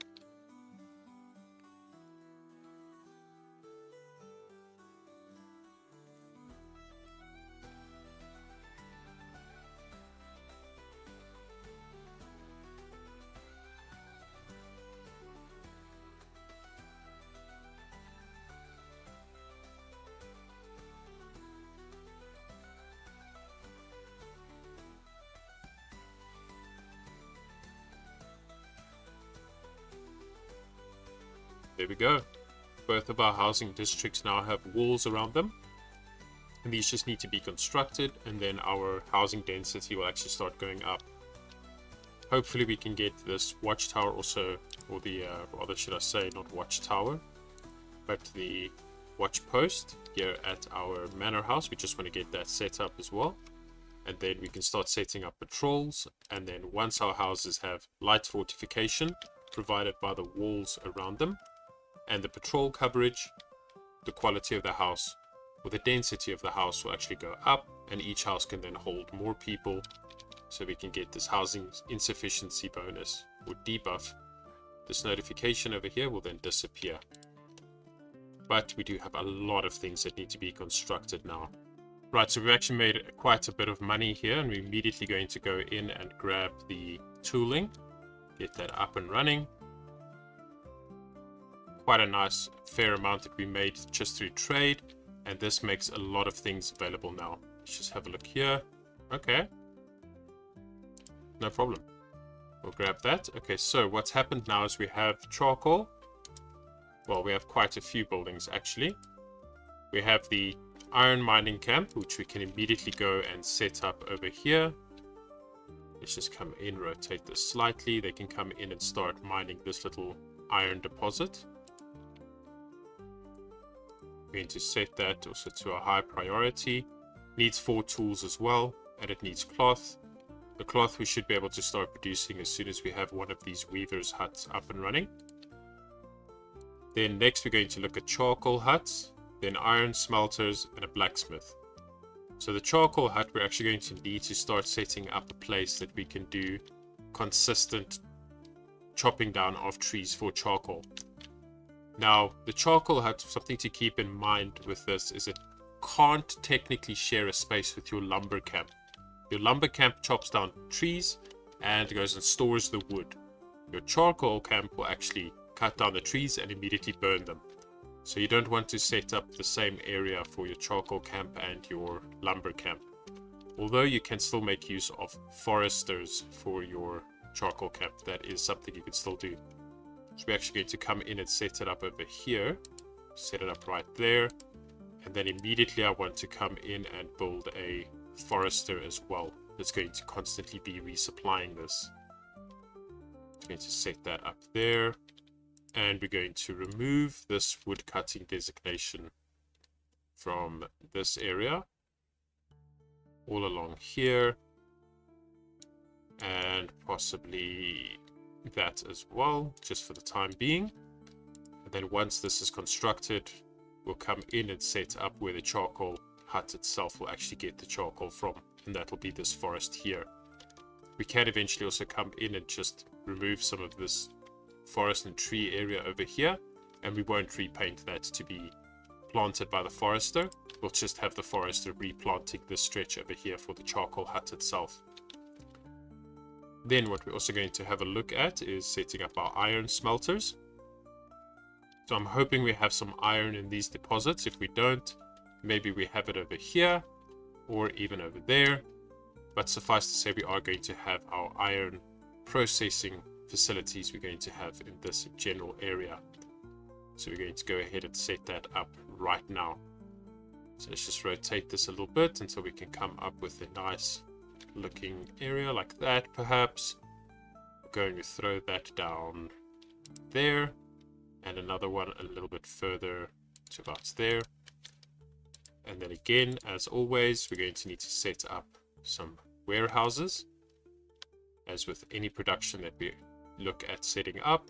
There we go. Both of our housing districts now have walls around them, and these just need to be constructed, and then our housing density will actually start going up. Hopefully we can get this watchtower also, or the rather should I say not watchtower, but the watch post here at our manor house. We just want to get that set up as well, and then we can start setting up patrols. And then once our houses have light fortification provided by the walls around them, and the patrol coverage, the quality of the house, or the density of the house will actually go up, and each house can then hold more people, so we can get this housing insufficiency bonus or debuff. This notification over here will then disappear. But we do have a lot of things that need to be constructed now. Right, so we've actually made quite a bit of money here, and we're immediately going to go in and grab the tooling, get that up and running. Quite a nice fair amount that we made just through trade, and this makes a lot of things available now. Let's just have a look here. Okay, no problem, we'll grab that. Okay, so what's happened now is we have charcoal. Well, we have quite a few buildings actually. We have the iron mining camp, which we can immediately go and set up over here. Let's just come in, rotate this slightly. They can come in and start mining this little iron deposit. We're going to set that also to a high priority. Needs 4 tools as well, and it needs cloth. The cloth we should be able to start producing as soon as we have one of these weavers' huts up and running. Then next we're going to look at charcoal huts, then iron smelters, and a blacksmith. So the charcoal hut, we're actually going to need to start setting up a place that we can do consistent chopping down of trees for charcoal. Now, the charcoal hut, something to keep in mind with this is it can't technically share a space with your lumber camp. Your lumber camp chops down trees and goes and stores the wood. Your charcoal camp will actually cut down the trees and immediately burn them. So you don't want to set up the same area for your charcoal camp and your lumber camp. Although you can still make use of foresters for your charcoal camp, that is something you can still do. So we're actually going to come in and set it up over here. Set it up right there. And then immediately I want to come in and build a forester as well. That's going to constantly be resupplying this. I'm going to set that up there. And we're going to remove this wood cutting designation from this area. All along here. And possibly that as well, just for the time being. And then once this is constructed, we'll come in and set up where the charcoal hut itself will actually get the charcoal from. And that'll be this forest here. We can eventually also come in and just remove some of this forest and tree area over here, and we won't repaint that to be planted by the forester. We'll just have the forester replanting this stretch over here for the charcoal hut itself. Then what we're also going to have a look at is setting up our iron smelters. So I'm hoping we have some iron in these deposits. If we don't, maybe we have it over here or even over there. But suffice to say, we are going to have our iron processing facilities we're going to have in this general area. So we're going to go ahead and set that up right now. So let's just rotate this a little bit until we can come up with a nice looking area like that perhaps. We're going to throw that down there and another one a little bit further to about there. And then again, as always, we're going to need to set up some warehouses. As with any production that we look at setting up,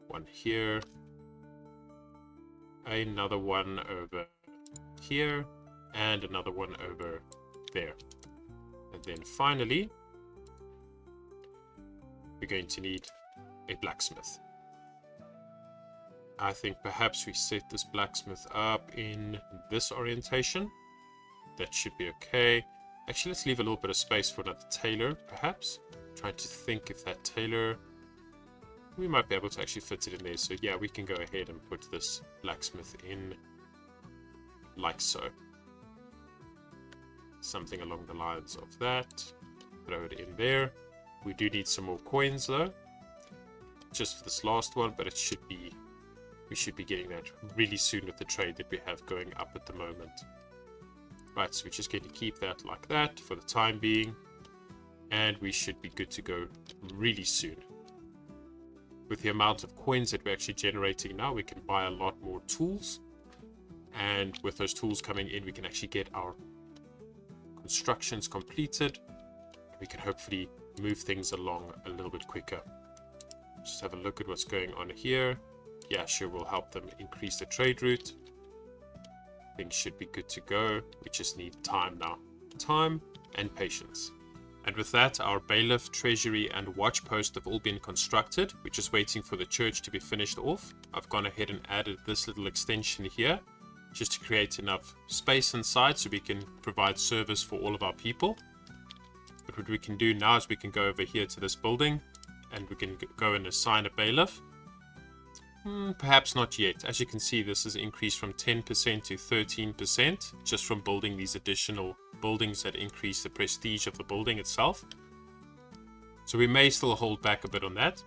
one here, another one over here, and another one over there. And then finally, we're going to need a blacksmith. I think perhaps we set this blacksmith up in this orientation. That should be okay. Actually, let's leave a little bit of space for another tailor, perhaps. Trying to think if that tailor, we might be able to actually fit it in there. So yeah, we can go ahead and put this blacksmith in like so. Something along the lines of that. Throw it in there. We do need some more coins though, just for this last one, but it should be, we should be getting that really soon with the trade that we have going up at the moment. Right, so we're just going to keep that like that for the time being, and we should be good to go really soon. With the amount of coins that we're actually generating now, we can buy a lot more tools, and with those tools coming in, we can actually get our constructions completed. We can hopefully move things along a little bit quicker. Just have a look at what's going on here. Yeah, sure, we'll help them increase the trade route. Things should be good to go. We just need time now. Time and patience. And with that, our bailiff, treasury, and watch post have all been constructed. We're just waiting for the church to be finished off. I've gone ahead and added this little extension here, just to create enough space inside so we can provide service for all of our people. But what we can do now is we can go over here to this building, and we can go and assign a bailiff. Perhaps not yet. As you can see, this has increased from 10% to 13% just from building these additional buildings that increase the prestige of the building itself. So we may still hold back a bit on that,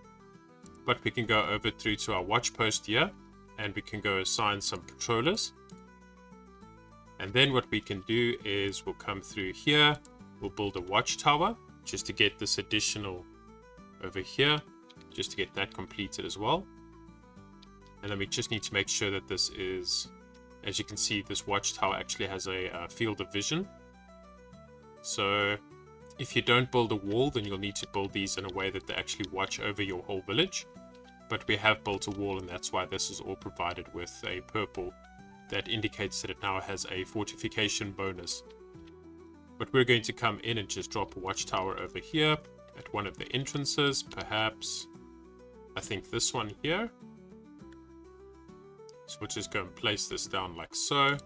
but we can go over through to our watch post here, and we can go assign some patrollers. And then what we can do is we'll come through here, we'll build a watchtower just to get this additional over here, just to get that completed as well. And then we just need to make sure that this is, as you can see, this watchtower actually has a field of vision. So if you don't build a wall, then you'll need to build these in a way that they actually watch over your whole village. but we have built a wall, and that's why this is all provided with a purple that indicates that it now has a fortification bonus. But we're going to come in and just drop a watchtower over here at one of the entrances, perhaps I think this one here. So we'll just go and place this down like so.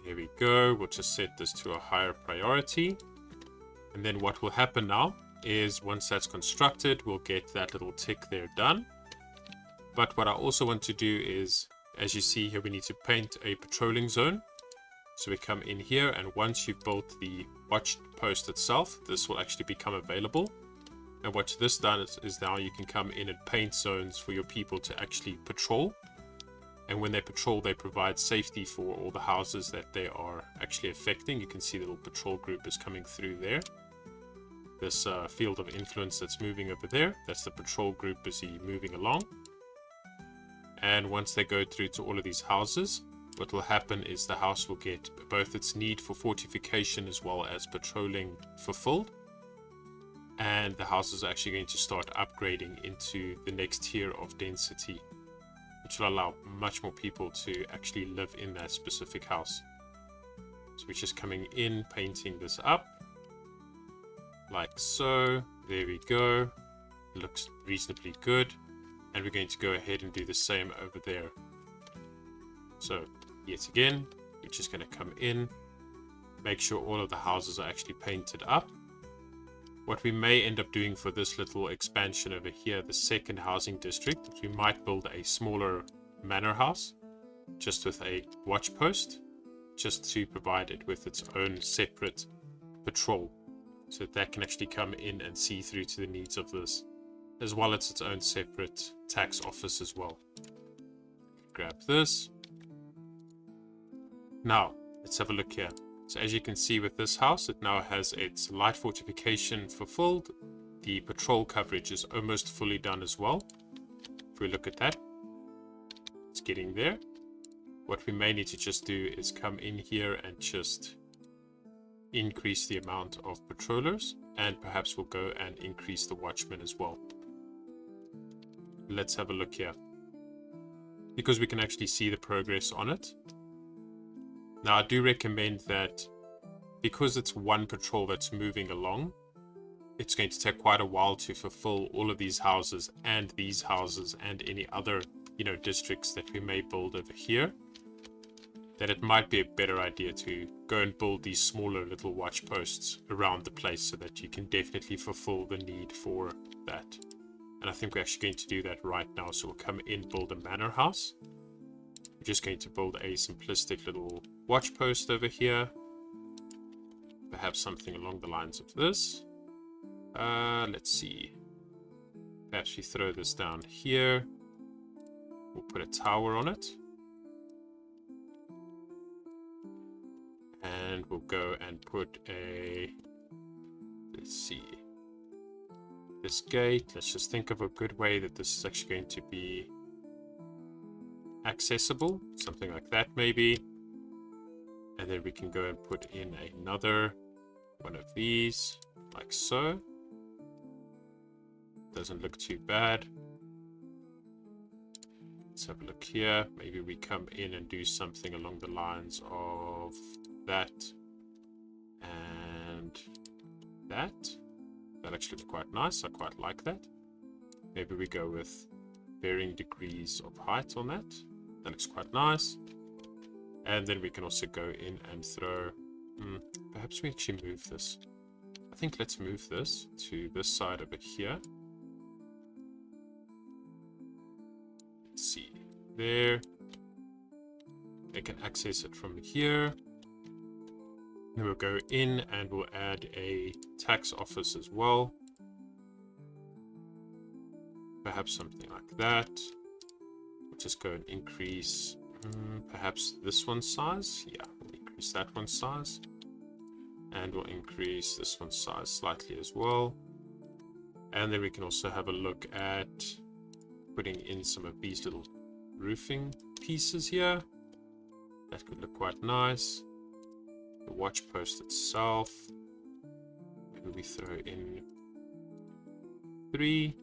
There we go. We'll just set this to a higher priority. And then what will happen now is once that's constructed, we'll get that little tick there done. But what I also want to do is, as you see here, we need to paint a patrolling zone. So we come in here, and once you've built the watch post itself, this will actually become available. And what this does is now you can come in and paint zones for your people to actually patrol. And when they patrol, they provide safety for all the houses that they are actually affecting. You can see the little patrol group is coming through there. This field of influence that's moving over there, that's the patrol group busy moving along. And once they go through to all of these houses, what will happen is the house will get both its need for fortification as well as patrolling fulfilled. And the house is actually going to start upgrading into the next tier of density, which will allow much more people to actually live in that specific house. So we're just coming in, painting this up like so. There we go. It looks reasonably good. And we're going to go ahead and do the same over there. So yet again, we're just going to come in, make sure all of the houses are actually painted up. What we may end up doing for this little expansion over here, the second housing district, we might build a smaller manor house just with a watch post, just to provide it with its own separate patrol, so that can actually come in and see through to the needs of this, as well as its own separate tax office as well. Grab this. Now let's have a look here. So as you can see with this house, it now has its light fortification fulfilled. The patrol coverage is almost fully done as well. If we look at that, it's getting there. What we may need to just do is come in here and just increase the amount of patrollers, and perhaps we'll go and increase the watchmen as well. Let's have a look here, because we can actually see the progress on it. Now, I do recommend that because it's one patrol that's moving along, it's going to take quite a while to fulfill all of these houses and any other, districts that we may build over here. That it might be a better idea to go and build these smaller little watch posts around the place so that you can definitely fulfill the need for that. And I think we're actually going to do that right now. So we'll come in, build a manor house. We're just going to build a simplistic little watch post over here. Perhaps something along the lines of this. Let's see. Perhaps we throw this down here. We'll put a tower on it. And we'll go and put let's see. This gate, let's just think of a good way that this is actually going to be accessible. Something like that maybe. And then we can go and put in another one of these, like so. Doesn't look too bad. Let's have a look here. Maybe we come in and do something along the lines of that and that. That actually looks quite nice. I quite like that. Maybe we go with varying degrees of height on that. That looks quite nice. And then we can also go in and throw... perhaps we actually move this. I think let's move this to this side over here. Let's see. There. They can access it from here. Then we'll go in and we'll add a tax office as well. Perhaps something like that. We'll just go and increase perhaps this one's size. Yeah, we'll increase that one's size. And we'll increase this one's size slightly as well. And then we can also have a look at putting in some of these little roofing pieces here. That could look quite nice. The watch post itself, maybe we throw in 3,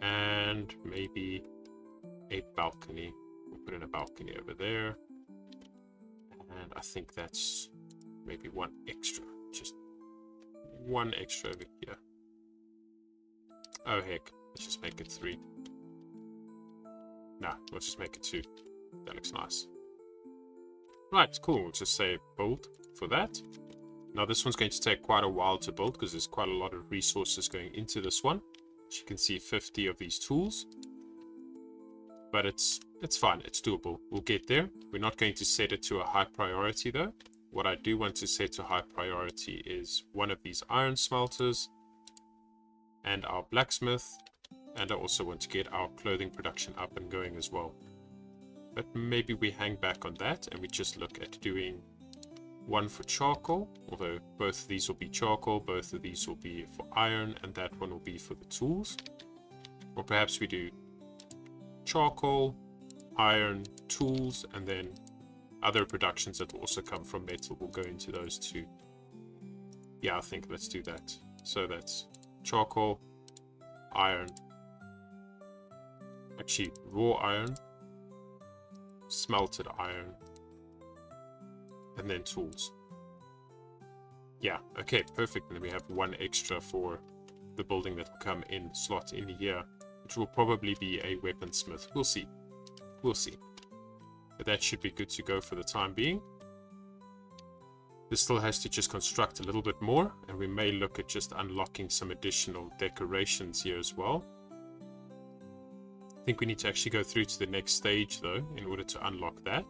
And maybe a balcony. We'll put in a balcony over there. And I think that's maybe one extra. Just one extra over here. Oh heck, let's just make it 3. Nah, let's just make it 2. That looks nice. Right, cool. We'll just say build for that. Now this one's going to take quite a while to build because there's quite a lot of resources going into this one. As you can see, 50 of these tools. But it's fine, it's doable. We'll get there. We're not going to set it to a high priority though. What I do want to set to high priority is one of these iron smelters and our blacksmith. And I also want to get our clothing production up and going as well. But maybe we hang back on that and we just look at doing one for charcoal, although both of these will be charcoal, both of these will be for iron, and that one will be for the tools. Or perhaps we do charcoal, iron, tools, and then other productions that will also come from metal will go into those two. Yeah, I think let's do that. So that's charcoal, iron, actually raw iron, smelted iron, and then tools. Yeah, okay, perfect. And then we have one extra for the building that will come in, slot in here, which will probably be a weaponsmith. We'll see. We'll see. But that should be good to go for the time being. This still has to just construct a little bit more, and we may look at just unlocking some additional decorations here as well. I think we need to actually go through to the next stage though in order to unlock that.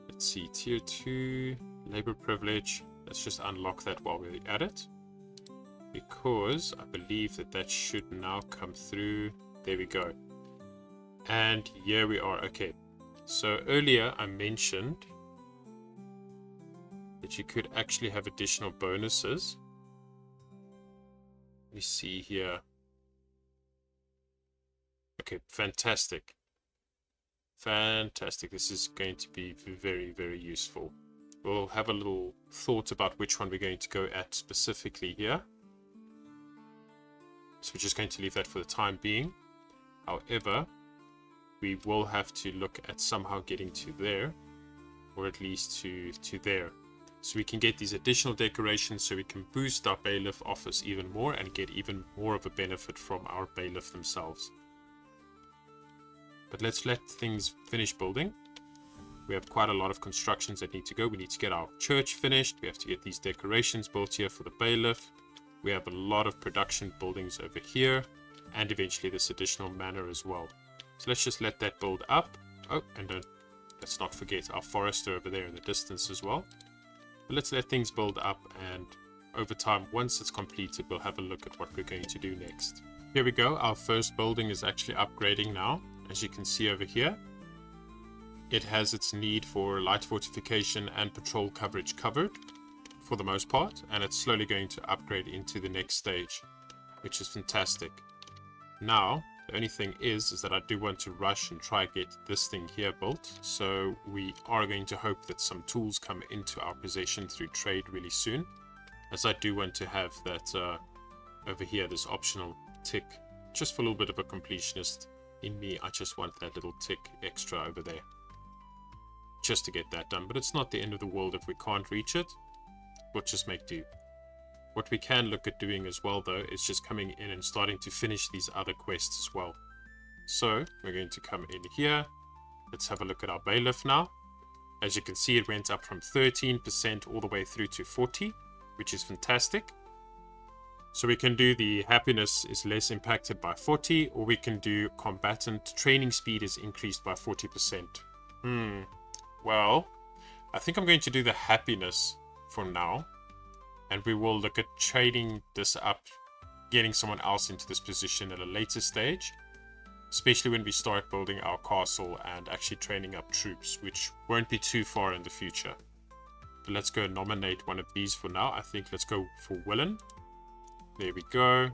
Let's see, tier 2, labor privilege. Let's just unlock that while we're at it, because I believe that that should now come through. There we go. And here we are. Okay, so earlier I mentioned that you could actually have additional bonuses. Let me see here. Okay, fantastic. Fantastic. This is going to be very, very useful. We'll have a little thought about which one we're going to go at specifically here. So we're just going to leave that for the time being. However, we will have to look at somehow getting to there, or at least to there. So we can get these additional decorations so we can boost our bailiff office even more and get even more of a benefit from our bailiff themselves. But let's let things finish building. We have quite a lot of constructions that need to go. We need to get our church finished. We have to get these decorations built here for the bailiff. We have a lot of production buildings over here, and eventually this additional manor as well. So let's just let that build up. Oh, and let's not forget our forester over there in the distance as well. But let's let things build up, and over time, once it's completed, we'll have a look at what we're going to do next. Here we go. Our first building is actually upgrading now. As you can see over here, it has its need for light fortification and patrol coverage covered for the most part, and it's slowly going to upgrade into the next stage, which is fantastic. Now, the only thing is that I do want to rush and try get this thing here built, so we are going to hope that some tools come into our possession through trade really soon, as I do want to have that over here, this optional tick, just for a little bit of a completionist in me. I just want that little tick extra over there just to get that done, but it's not the end of the world if we can't reach it. We'll just make do. What we can look at doing as well though is just coming in and starting to finish these other quests as well. So we're going to come in here. Let's have a look at our bailiff now. As you can see, it went up from 13% all the way through to 40, which is fantastic. So we can do the happiness is less impacted by 40, or we can do combatant training speed is increased by 40%. Well, I think I'm going to do the happiness for now, and we will look at trading this up, getting someone else into this position at a later stage, especially when we start building our castle and actually training up troops, which won't be too far in the future. But let's go nominate one of these for now. I think let's go for Willen. There we go.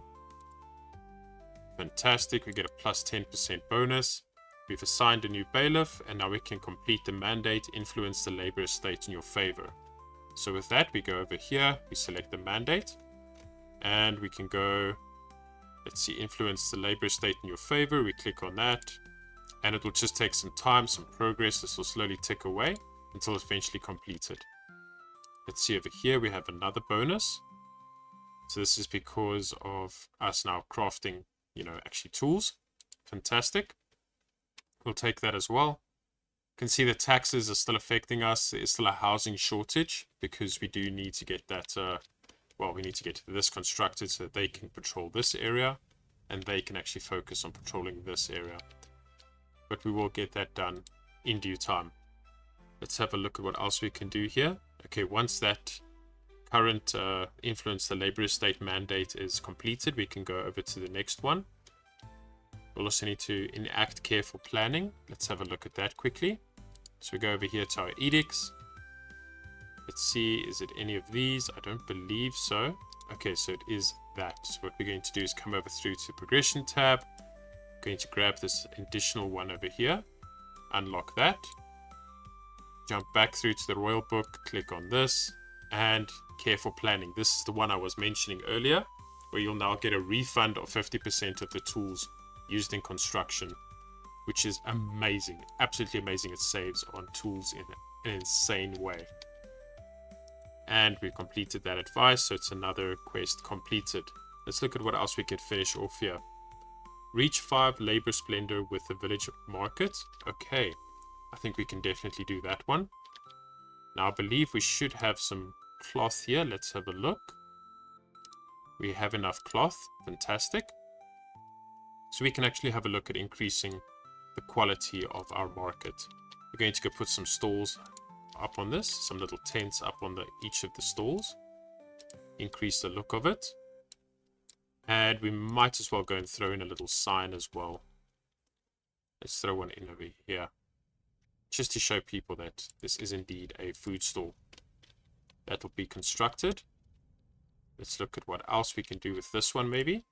Fantastic. We get a plus 10% bonus. We've assigned a new bailiff, and now we can complete the mandate, influence the labor estate in your favor. So with that, we go over here, we select the mandate, and we can go, Let's see, influence the labor estate in your favor. We click on that, and it will just take some time, some progress. This will slowly tick away until it's eventually completed. Let's see over here, we have another bonus. So this is because of us now crafting, actually tools. Fantastic. We'll take that as well. You can see the taxes are still affecting us. There is still a housing shortage because we do need to get that, we need to get this constructed so that they can patrol this area and they can actually focus on patrolling this area. But we will get that done in due time. Let's have a look at what else we can do here. Okay, once that current influence the labor estate mandate is completed, we can go over to the next one. We'll also need to enact careful planning. Let's have a look at that quickly. So we go over here to our edicts. Let's see, is it any of these? I don't believe so. Okay, so it is that. So what we're going to do is come over through to the progression tab. I'm going to grab this additional one over here. Unlock that. Jump back through to the royal book. Click on this. And careful planning. This is the one I was mentioning earlier, where you'll now get a refund of 50% of the tools used in construction, which is amazing. Absolutely amazing. It saves on tools in an insane way. And we completed that advice, so it's another quest completed. Let's look at what else we could finish off here. Reach 5 labor splendor with the village market. Okay, I think we can definitely do that one. Now I believe we should have some cloth here. Let's have a look. We have enough cloth. Fantastic. So we can actually have a look at increasing the quality of our market. We're going to go put some stalls up on this, some little tents up on each of the stalls. Increase the look of it. And we might as well go and throw in a little sign as well. Let's throw one in over here, just to show people that this is indeed a food stall. That will be constructed. Let's look at what else we can do with this one maybe.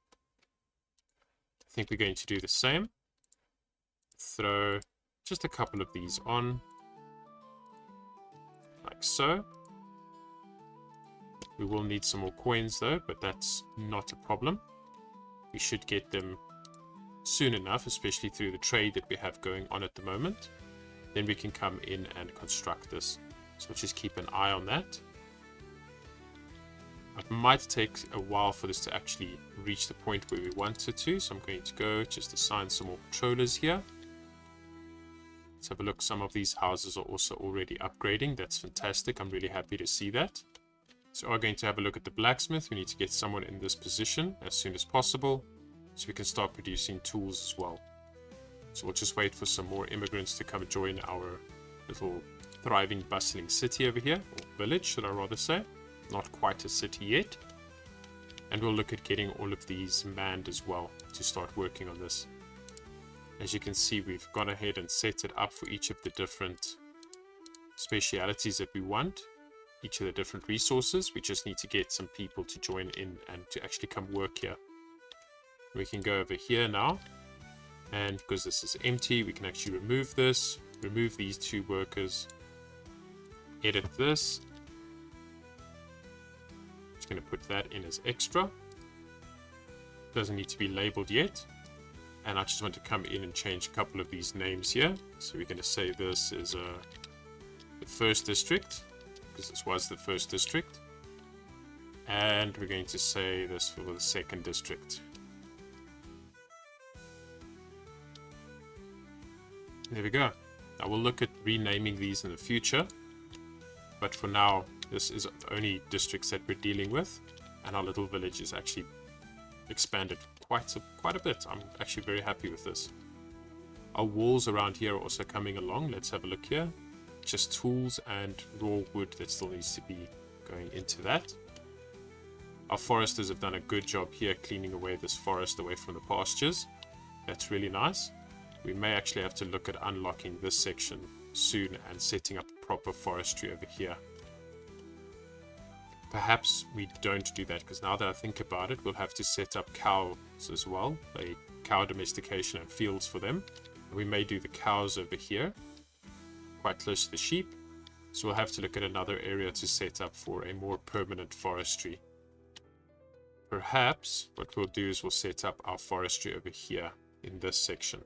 I think we're going to do the same. Throw just a couple of these on. Like so. We will need some more coins though, but that's not a problem. We should get them soon enough, especially through the trade that we have going on at the moment. Then we can come in and construct this. So we'll just keep an eye on that. It might take a while for this to actually reach the point where we want it to. So I'm going to go just assign some more patrollers here. Let's have a look. Some of these houses are also already upgrading. That's fantastic. I'm really happy to see that. So we're going to have a look at the blacksmith. We need to get someone in this position as soon as possible so we can start producing tools as well. So we'll just wait for some more immigrants to come join our little thriving, bustling city over here, or village, should I rather say. Not quite a city yet. And we'll look at getting all of these manned as well to start working on this. As you can see, we've gone ahead and set it up for each of the different specialities that we want. Each of the different resources. We just need to get some people to join in and to actually come work here. We can go over here now. And because this is empty, we can actually remove this. Remove these 2 workers. Edit this. Just going to put that in as extra. Doesn't need to be labeled yet. And I just want to come in and change a couple of these names here. So we're going to say this is the first district, because this was the first district. And we're going to say this for the second district. There we go. I will look at renaming these in the future. But for now, this is the only districts that we're dealing with. And our little village is actually expanded quite a bit. I'm actually very happy with this. Our walls around here are also coming along. Let's have a look here. Just tools and raw wood that still needs to be going into that. Our foresters have done a good job here cleaning away this forest away from the pastures. That's really nice. We may actually have to look at unlocking this section soon and setting up proper forestry over here. Perhaps we don't do that, because now that I think about it, we'll have to set up cows as well, a cow domestication and fields for them. We may do the cows over here, quite close to the sheep. So we'll have to look at another area to set up for a more permanent forestry. perhaps what we'll do is we'll set up our forestry over here in this section.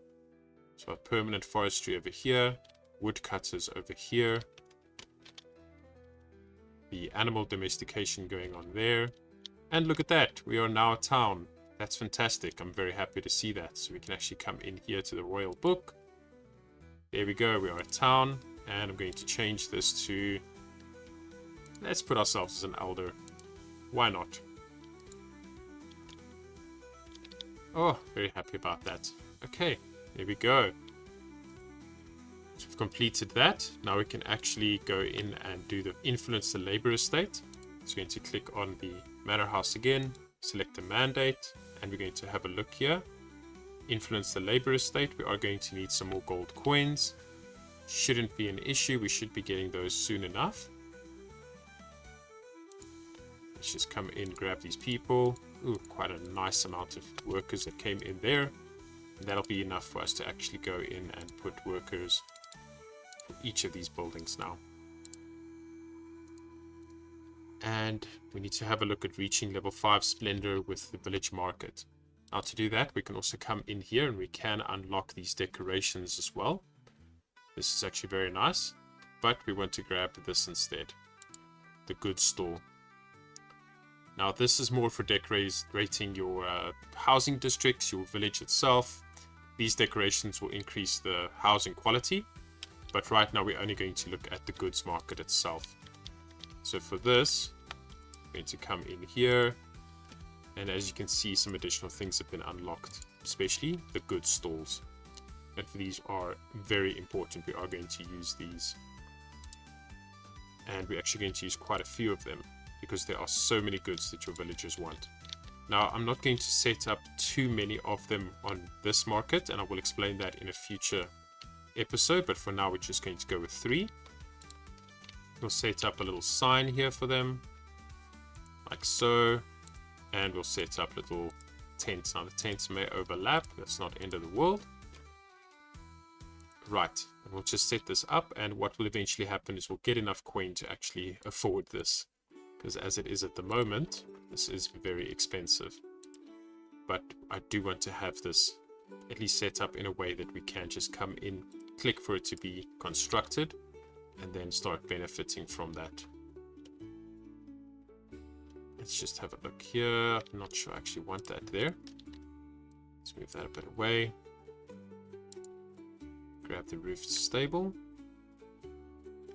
So our permanent forestry over here, woodcutters over here, the animal domestication going on there. And look at that, we are now a town. That's fantastic. I'm very happy to see that. So we can actually come in here to the royal book. There we go, we are a town. And I'm going to change this to, let's put ourselves as an elder. Why not? Oh, very happy about that. Okay, there we go. So we've completed that. Now we can actually go in and do the influence the labor estate. So we're going to click on the manor house again, select the mandate, and we're going to have a look here. Influence the labor estate. We are going to need some more gold coins. Shouldn't be an issue. We should be getting those soon enough. Let's just come in, grab these people. Ooh, quite a nice amount of workers that came in there. And that'll be enough for us to actually go in and put workers for each of these buildings now. And we need to have a look at reaching level 5 Splendor with the village market. Now to do that, we can also come in here and we can unlock these decorations as well. This is actually very nice, but we want to grab this instead. The goods store. Now this is more for decorating your housing districts, your village itself. These decorations will increase the housing quality, but right now we're only going to look at the goods market itself. So for this, I'm going to come in here, and as you can see, some additional things have been unlocked, especially the goods stalls. And these are very important. We are going to use these, and we're actually going to use quite a few of them because there are so many goods that your villagers want. Now, I'm not going to set up too many of them on this market, and I will explain that in a future episode, but for now we're just going to go with 3. We'll set up a little sign here for them, like so, and we'll set up little tents. Now the tents may overlap, that's not end of the world. Right, and we'll just set this up, and what will eventually happen is we'll get enough coin to actually afford this, because as it is at the moment, this is very expensive. But I do want to have this at least set up in a way that we can just come in, click for it to be constructed, and then start benefiting from that. Let's just have a look here. I'm not sure I actually want that there. Let's move that a bit away. Grab the roofed stable.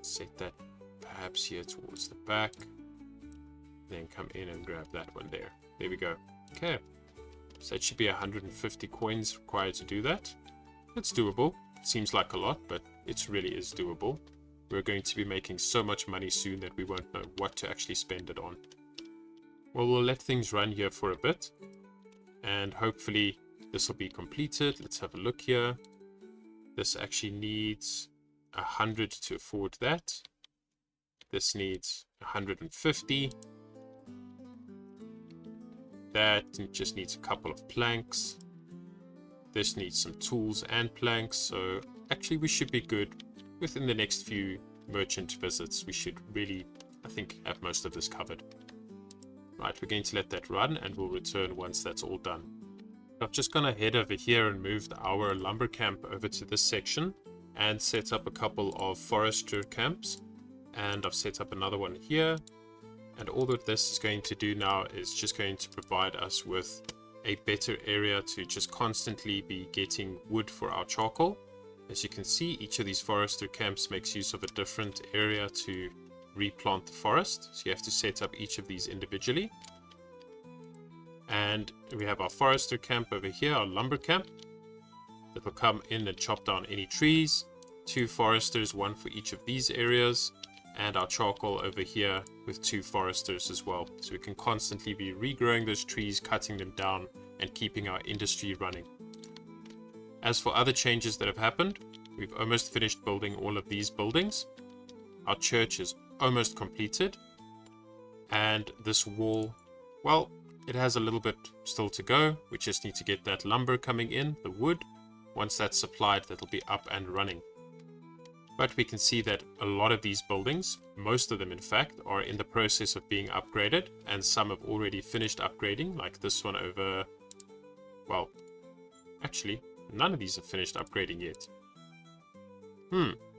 Set that perhaps here towards the back. Then come in and grab that one there. There we go. Okay. So it should be 150 coins required to do that. It's doable. Seems like a lot, but it really is doable. We're going to be making so much money soon that we won't know what to actually spend it on. Well, we'll let things run here for a bit, and hopefully this will be completed. Let's have a look here. This actually needs 100 to afford that. This needs 150. That just needs a couple of planks. This needs some tools and planks, so actually we should be good. Within the next few merchant visits, we should really, I think, have most of this covered. Right, we're going to let that run, and we'll return once that's all done. I've just gone ahead over here and moved our lumber camp over to this section and set up a couple of forester camps, and I've set up another one here. And all that this is going to do now is just going to provide us with a better area to just constantly be getting wood for our charcoal. As you can see, each of these forester camps makes use of a different area to replant the forest. So you have to set up each of these individually. And we have our forester camp over here, our lumber camp, that will come in and chop down any trees. 2 foresters, 1 for each of these areas. And our charcoal over here with 2 foresters as well. So we can constantly be regrowing those trees, cutting them down, and keeping our industry running. As for other changes that have happened, we've almost finished building all of these buildings. Our church is almost completed. And this wall, well, it has a little bit still to go. We just need to get that lumber coming in, the wood. Once that's supplied, that'll be up and running. But we can see that a lot of these buildings, most of them in fact, are in the process of being upgraded, and some have already finished upgrading, like this one over, well, actually, none of these have finished upgrading yet.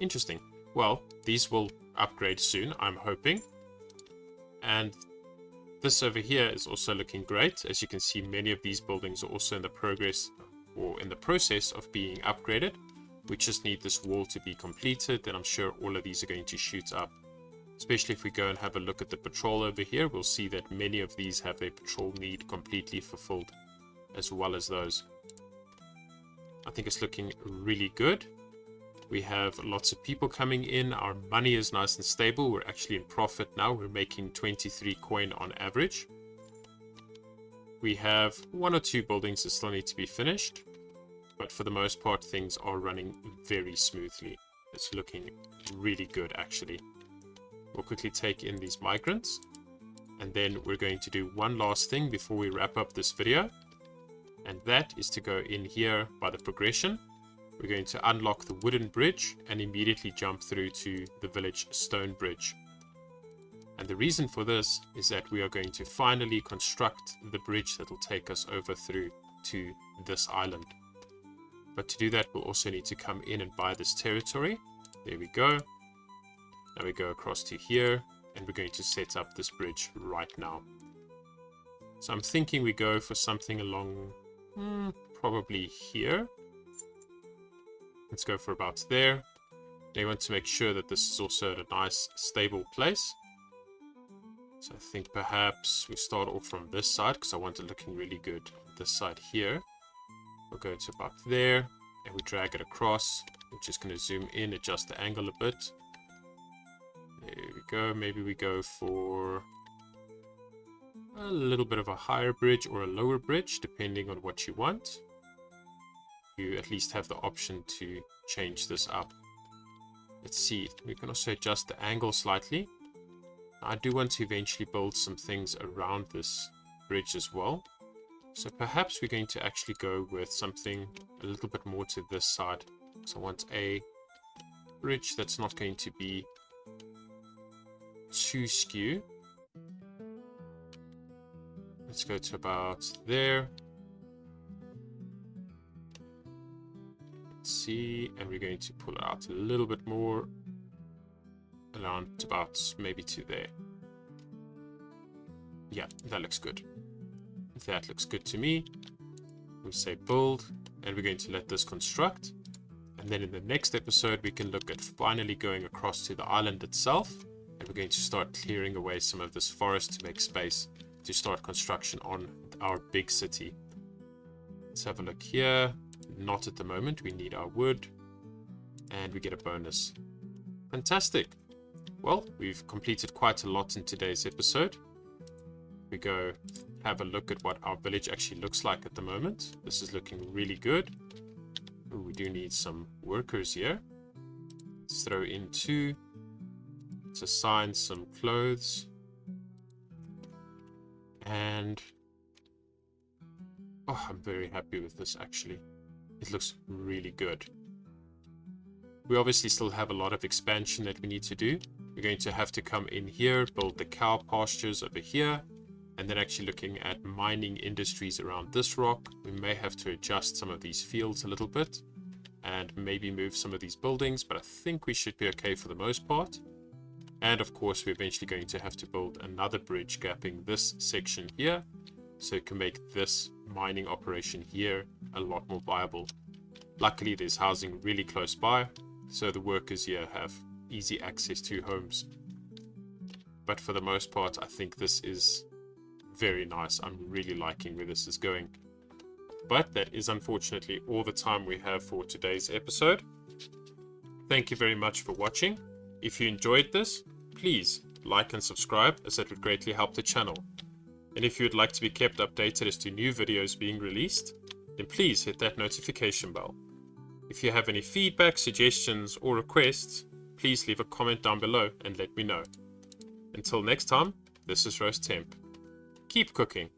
Interesting. Well, these will upgrade soon, I'm hoping. And this over here is also looking great. As you can see, many of these buildings are also in the process of being upgraded. We just need this wall to be completed, then I'm sure all of these are going to shoot up. Especially if we go and have a look at the patrol over here, we'll see that many of these have their patrol need completely fulfilled, as well as those. I think it's looking really good. We have lots of people coming in. Our money is nice and stable. We're actually in profit now. We're making 23 coin on average. We have 1 or 2 buildings that still need to be finished, but for the most part, things are running very smoothly. It's looking really good, actually. We'll quickly take in these migrants, and then we're going to do one last thing before we wrap up this video, and that is to go in here by the progression. We're going to unlock the wooden bridge and immediately jump through to the village stone bridge. And the reason for this is that we are going to finally construct the bridge that will take us over through to this island. But to do that, we'll also need to come in and buy this territory. There we go. Now we go across to here, and we're going to set up this bridge right now. So I'm thinking we go for something along probably here. Let's go for about there. Now you want to make sure that this is also at a nice stable place. So I think perhaps we start off from this side, because I want it looking really good on this side here. We'll go to about there, and we drag it across. I'm just going to zoom in, adjust the angle a bit. There we go. Maybe we go for a little bit of a higher bridge or a lower bridge, depending on what you want. You at least have the option to change this up. Let's see. We can also adjust the angle slightly. I do want to eventually build some things around this bridge as well. So perhaps we're going to actually go with something a little bit more to this side. So I want a bridge that's not going to be too skew. Let's go to about there. Let's see, and we're going to pull it out a little bit more, around about maybe to there. Yeah, that looks good. That looks good to me. We say build, and we're going to let this construct. And then in the next episode, we can look at finally going across to the island itself. And we're going to start clearing away some of this forest to make space to start construction on our big city. Let's have a look here. Not at the moment. We need our wood. And we get a bonus. Fantastic. Well, we've completed quite a lot in today's episode. We go have a look at what our village actually looks like at the moment. This is looking really good. Ooh, we do need some workers here. Let's throw in 2. Let's assign some clothes. And oh, I'm very happy with this actually. It looks really good. We obviously still have a lot of expansion that we need to do. We're going to have to come in here, build the cow pastures over here, and then actually looking at mining industries around this rock. We may have to adjust some of these fields a little bit and maybe move some of these buildings, but I think we should be okay for the most part. And of course, we're eventually going to have to build another bridge gapping this section here, so it can make this mining operation here a lot more viable. Luckily, there's housing really close by, so the workers here have easy access to homes. But for the most part, I think this is very nice. I'm really liking where this is going. But that is unfortunately all the time we have for today's episode. Thank you very much for watching. If you enjoyed this, please like and subscribe, as that would greatly help the channel. And if you would like to be kept updated as to new videos being released, then please hit that notification bell. If you have any feedback, suggestions, or requests, please leave a comment down below and let me know. Until next time, this is Roast Temp. Keep cooking.